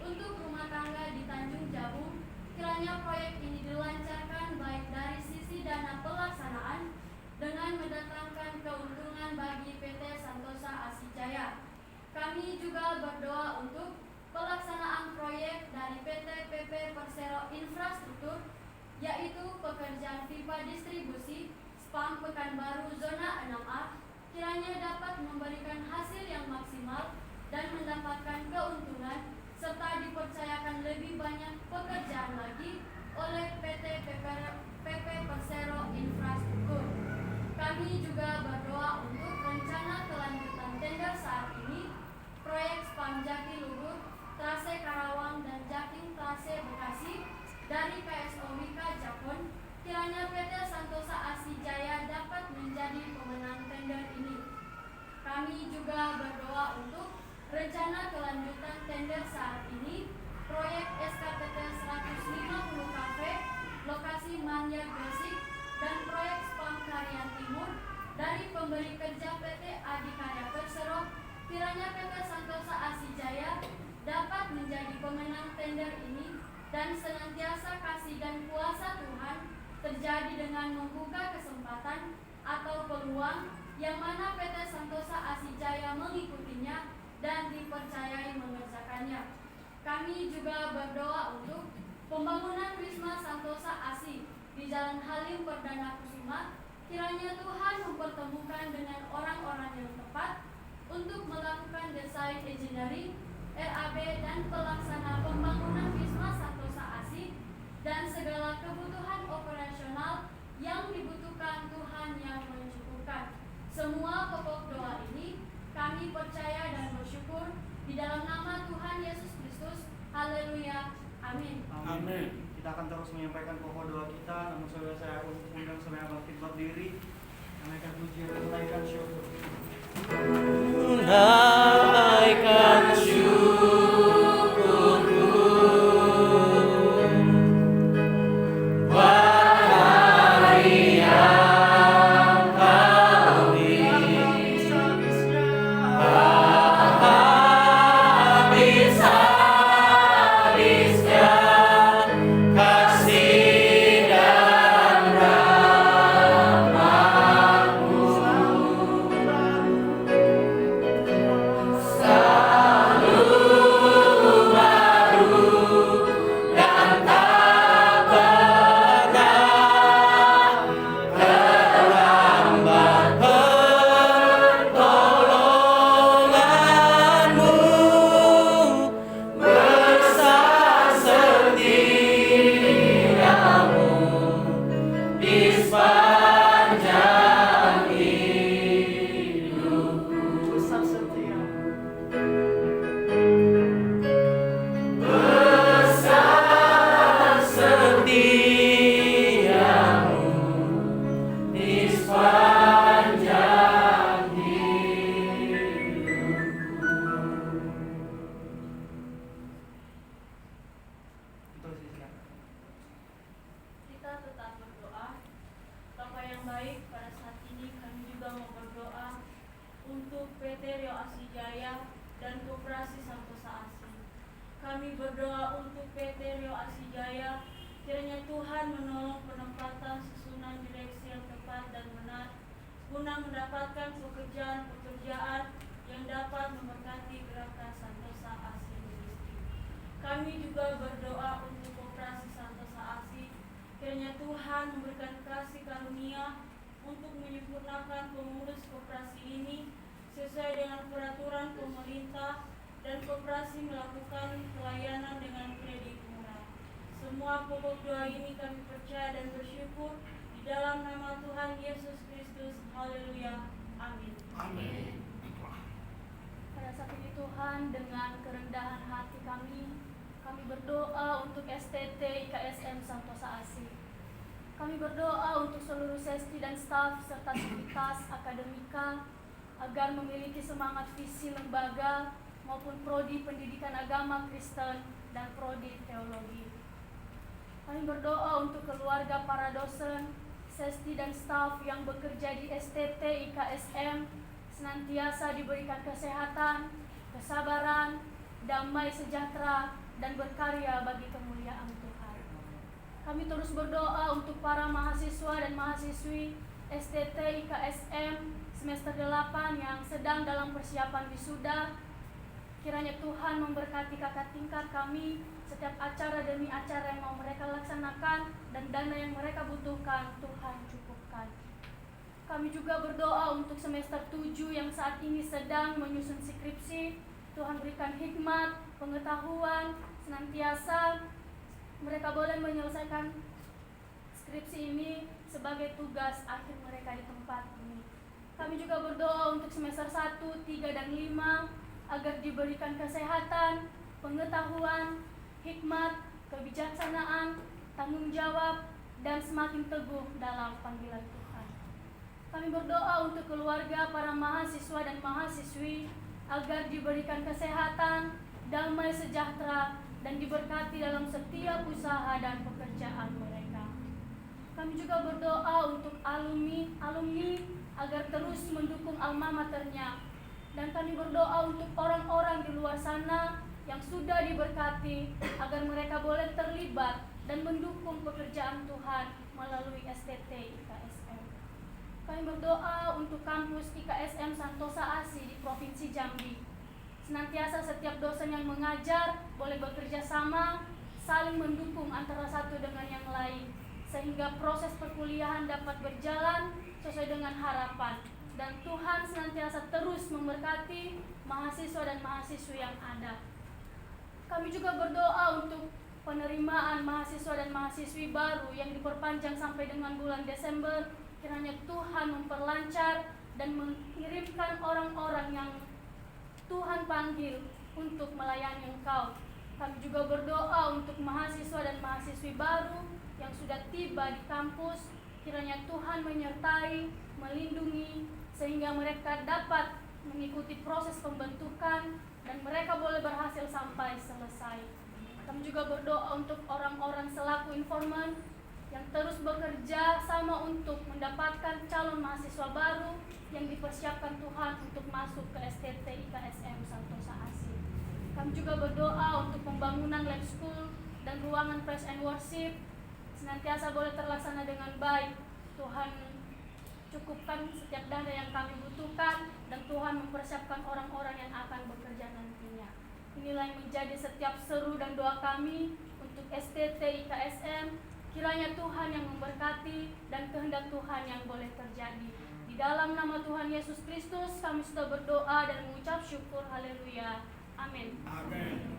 Speaker 3: untuk rumah tangga di Tanjung Jabung. Kiranya proyek ini dilancarkan baik dari sisi dana pelaksanaan dengan mendatangkan keuntungan bagi PT Santosa ASI Jaya. Kami juga berdoa untuk pelaksanaan proyek dari PT PP Persero Infrastruktur, yaitu pekerjaan pipa distribusi SPAM Pekanbaru Zona 6A, kiranya dapat memberikan hasil yang maksimal dan mendapatkan keuntungan serta dipercayakan lebih banyak pekerjaan lagi oleh PT PP Persero Infrastruktur. Kami juga berdoa untuk rencana kelanjutan tender saat ini, proyek SPAM Jatiluhur, Trase Karawang dan Jaking Trase Bekasi dari KSO Wika Japon. Kiranya PT Santosa ASI Jaya dapat menjadi pemenang tender ini. Kami juga berdoa untuk rencana kelanjutan tender saat ini, proyek SKPT 150 Cafe, lokasi Manyar Gresik, dan proyek SPAM Karya Timur dari pemberi kerja PT Adikarya Persero. Kiranya PT Santosa ASI Jaya dapat menjadi pemenang tender ini dan senantiasa kasih dan kuasa Tuhan terjadi dengan membuka kesempatan atau peluang yang mana PT Santosa ASI Jaya mengikutinya dan dipercayai mengerjakannya. Kami juga berdoa untuk pembangunan Wisma Santosa ASI di Jalan Halim Perdana Kusuma. Kiranya Tuhan mempertemukan dengan orang-orang yang tepat untuk melakukan desain engineering, RAB dan pelaksana pembangunan Wisma Santosa ASI dan segala kebutuhan operasional yang dibutuhkan Tuhan yang mencukupkan. Semua pokok doa ini kami percaya dan bersyukur di dalam nama Tuhan Yesus Kristus. Haleluya. Amin.
Speaker 2: Amin. Kita akan terus menyampaikan pokok doa kita. Namun saudara saya undang saudara bangkit berdiri, menaikkan pujian dan menaikkan syukur. Menaikkan syukur.
Speaker 4: Kami berdoa untuk PT Rio Asijaya, kiranya Tuhan menolong penempatan susunan direksi yang tepat dan benar guna mendapatkan pekerjaan yang dapat memberkati gerakan Santosa Asi Ministry. Kami juga berdoa untuk Koperasi Santosa Asi, kiranya Tuhan memberikan kasih karunia untuk menyempurnakan pengurus koperasi ini sesuai dengan peraturan pemerintah dan koperasi melakukan pelayanan dengan kredit murah. Semua pokok doa ini kami percaya dan bersyukur di dalam nama Tuhan Yesus Kristus. Haleluya. Amin.
Speaker 2: Amin.
Speaker 3: Pada saat ini Tuhan, dengan kerendahan hati kami berdoa untuk STT IKSM Santosa Asi. Kami berdoa untuk seluruh sesti dan staf serta sivitas akademika agar memiliki semangat visi lembaga maupun prodi pendidikan agama Kristen dan prodi teologi. Kami berdoa untuk keluarga para dosen, sesti dan staf yang bekerja di STT IKSM senantiasa diberikan kesehatan, kesabaran, damai sejahtera, dan berkarya bagi kemuliaan Tuhan. Kami terus berdoa untuk para mahasiswa dan mahasiswi STT IKSM semester 8 yang sedang dalam persiapan wisuda. Kiranya Tuhan memberkati kakak tingkat kami setiap acara demi acara yang mau mereka laksanakan, dan dana yang mereka butuhkan Tuhan cukupkan. Kami juga berdoa untuk semester 7 yang saat ini sedang menyusun skripsi. Tuhan berikan hikmat, pengetahuan, senantiasa mereka boleh menyelesaikan skripsi ini sebagai tugas akhir mereka di tempat ini. Kami juga berdoa untuk semester 1, 3, dan 5 agar diberikan kesehatan, pengetahuan, hikmat, kebijaksanaan, tanggung jawab, dan semakin teguh dalam panggilan Tuhan. Kami berdoa untuk keluarga para mahasiswa dan mahasiswi agar diberikan kesehatan, damai sejahtera, dan diberkati dalam setiap usaha dan pekerjaan mereka. Kami juga berdoa untuk alumni agar terus mendukung alma maternya. Dan kami berdoa untuk orang-orang di luar sana yang sudah diberkati agar mereka boleh terlibat dan mendukung pekerjaan Tuhan melalui STT IKSM. Kami berdoa untuk kampus IKSM Santosa Asi di Provinsi Jambi. Senantiasa setiap dosen yang mengajar boleh bekerja sama, saling mendukung antara satu dengan yang lain, sehingga proses perkuliahan dapat berjalan sesuai dengan harapan. Dan Tuhan senantiasa terus memberkati mahasiswa dan mahasiswi yang ada. Kami juga berdoa untuk penerimaan mahasiswa dan mahasiswi baru yang diperpanjang sampai dengan bulan Desember. Kiranya Tuhan memperlancar dan mengirimkan orang-orang yang Tuhan panggil untuk melayani Engkau. Kami juga berdoa untuk mahasiswa dan mahasiswi baru yang sudah tiba di kampus. Kiranya Tuhan menyertai, melindungi, sehingga mereka dapat mengikuti proses pembentukan dan mereka boleh berhasil sampai selesai. Kami juga berdoa untuk orang-orang selaku informan yang terus bekerja sama untuk mendapatkan calon mahasiswa baru yang dipersiapkan Tuhan untuk masuk ke STT IKSM Santosa Asi. Kami juga berdoa untuk pembangunan lab school dan ruangan praise and worship senantiasa boleh terlaksana dengan baik. Tuhan cukupkan setiap dana yang kami butuhkan, dan Tuhan mempersiapkan orang-orang yang akan bekerja nantinya. Inilah yang menjadi setiap seru dan doa kami untuk STT IKSM. Kiranya Tuhan yang memberkati dan kehendak Tuhan yang boleh terjadi. Di dalam nama Tuhan Yesus Kristus kami sudah berdoa dan mengucap syukur. Haleluya. Amin.
Speaker 2: Amin.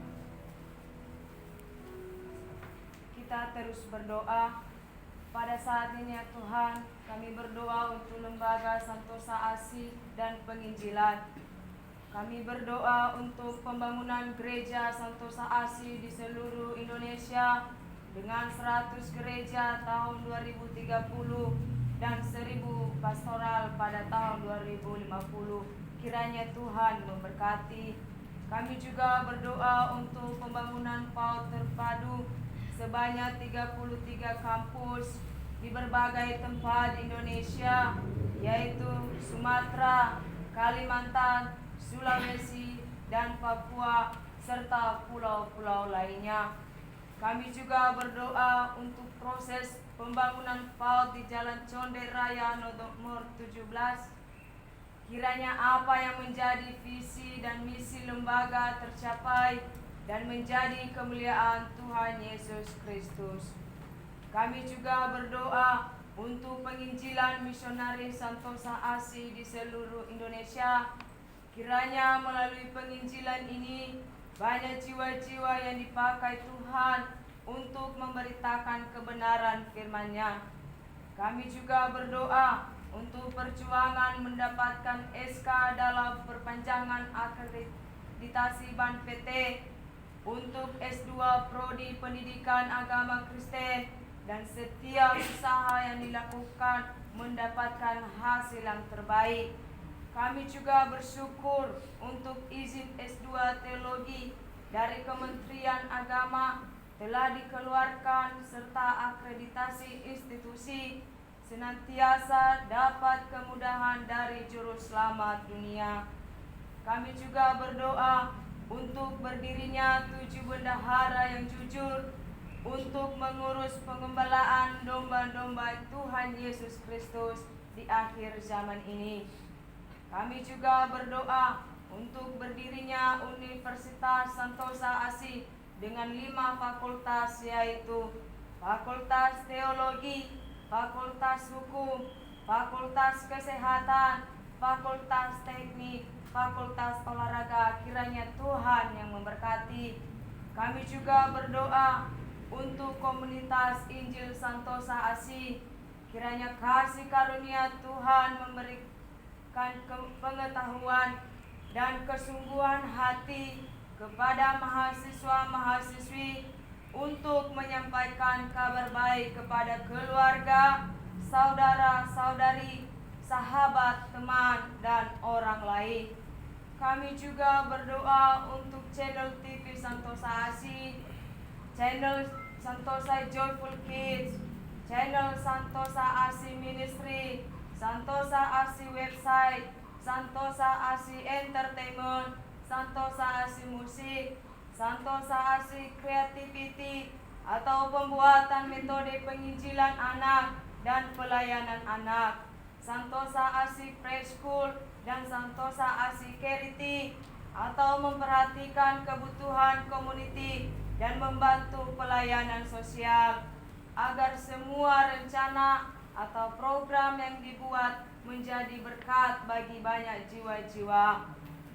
Speaker 5: Kita terus berdoa. Pada saat ini ya Tuhan, kami berdoa untuk lembaga Santosa Asi dan penginjilan. Kami berdoa untuk pembangunan gereja Santosa Asi di seluruh Indonesia dengan 100 gereja tahun 2030 dan 1000 pastoral pada tahun 2050. Kiranya Tuhan memberkati. Kami juga berdoa untuk pembangunan PAUD terpadu sebanyak 33 kampus di berbagai tempat di Indonesia, yaitu Sumatera, Kalimantan, Sulawesi, dan Papua, serta pulau-pulau lainnya. Kami juga berdoa untuk proses pembangunan PAUD di Jalan Condet Raya nomor 17. Kiranya apa yang menjadi visi dan misi lembaga tercapai dan menjadi kemuliaan Tuhan Yesus Kristus. Kami juga berdoa untuk penginjilan misionaris Santosa ASI di seluruh Indonesia. Kiranya melalui penginjilan ini banyak jiwa-jiwa yang dipakai Tuhan untuk memberitakan kebenaran firman-Nya. Kami juga berdoa untuk perjuangan mendapatkan SK dalam perpanjangan akreditasi BAN PT untuk S2 Prodi Pendidikan Agama Kristen, dan setiap usaha yang dilakukan mendapatkan hasil yang terbaik. Kami juga bersyukur untuk izin S2 Teologi dari Kementerian Agama telah dikeluarkan serta akreditasi institusi senantiasa dapat kemudahan dari Juru Selamat dunia. Kami juga berdoa untuk berdirinya 7 bendahara yang jujur untuk mengurus pengembalaan domba-domba Tuhan Yesus Kristus di akhir zaman ini. Kami juga berdoa untuk berdirinya Universitas Santosa ASI dengan 5 fakultas, yaitu Fakultas Teologi, Fakultas Hukum, Fakultas Kesehatan, Fakultas Teknik, Fakultas Olahraga. Kiranya Tuhan yang memberkati. Kami juga berdoa untuk komunitas Injil Santosa ASI. Kiranya kasih karunia Tuhan memberikan pengetahuan dan kesungguhan hati kepada mahasiswa-mahasiswi untuk menyampaikan kabar baik kepada keluarga, saudara-saudari, sahabat, teman, dan orang lain. Kami juga berdoa untuk channel TV Santosa ASI, channel Santosa Joyful Kids, channel Santosa ASI Ministry, Santosa ASI Website, Santosa ASI Entertainment, Santosa ASI Musik, Santosa ASI Creativity, atau pembuatan metode penginjilan anak dan pelayanan anak, Santosa ASI Preschool, dan Santosa ASI Charity, atau memperhatikan kebutuhan komuniti dan membantu pelayanan sosial, agar semua rencana atau program yang dibuat menjadi berkat bagi banyak jiwa-jiwa.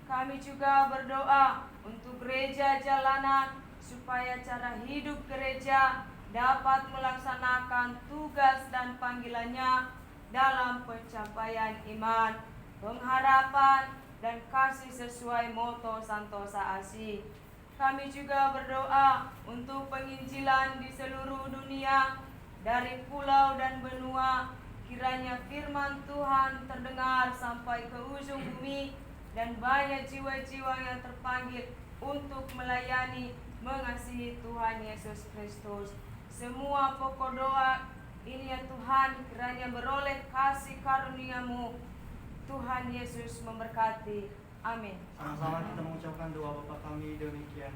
Speaker 5: Kami juga berdoa untuk gereja jalanan supaya cara hidup gereja dapat melaksanakan tugas dan panggilannya dalam pencapaian iman, pengharapan, dan kasih sesuai moto Santosa ASI. Kami juga berdoa untuk penginjilan di seluruh dunia, dari pulau dan benua. Kiranya firman Tuhan terdengar sampai ke ujung bumi, dan banyak jiwa-jiwa yang terpanggil untuk melayani, mengasihi Tuhan Yesus Kristus. Semua pokok doa ini ya Tuhan, kiranya beroleh kasih karunia-Mu. Tuhan Yesus memberkati. Amin.
Speaker 2: Sama-sama kita mengucapkan doa Bapa kami demikian.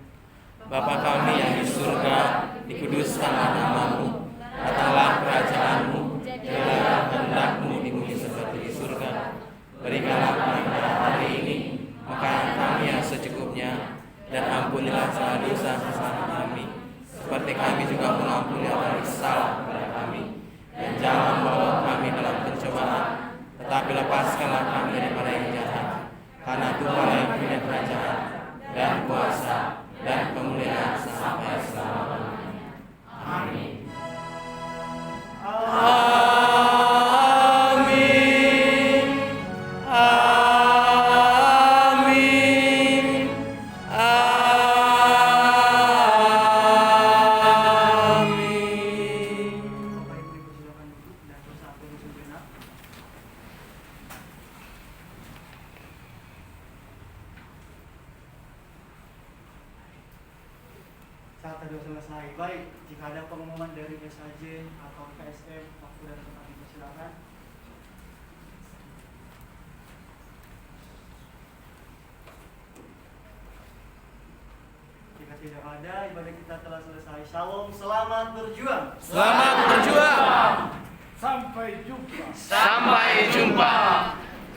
Speaker 6: Bapa kami yang di surga, dikuduskanlah nama-Mu, datanglah kerajaan-Mu, jadilah kehendak-Mu di bumi seperti di surga. Berikanlah kami pada hari ini makanan kami yang secukupnya, dan ampunilah segala dosa kami, seperti kami juga mengampuni orang yang salah kepada kami. Dan jangan membawa kami dalam pencobaan, tetapi lepaskanlah kami daripada yang jahat. Karena Tuhan yang punya kerajaan dan kuasa dan kemuliaan sampai selama-lamanya. Amin. Amin. Amin. Amin.
Speaker 2: Bapak Ibu silakan duduk dan bersatu sejenak. Saat teduh selesai. Baik, jika ada pengumuman dari SAJ atau KSM, waktu dan tempat dipersilakan. ada, ibadah kita telah selesai. Shalom, selamat berjuang.
Speaker 6: Selamat berjuang.
Speaker 1: Sampai jumpa.
Speaker 6: Sampai jumpa.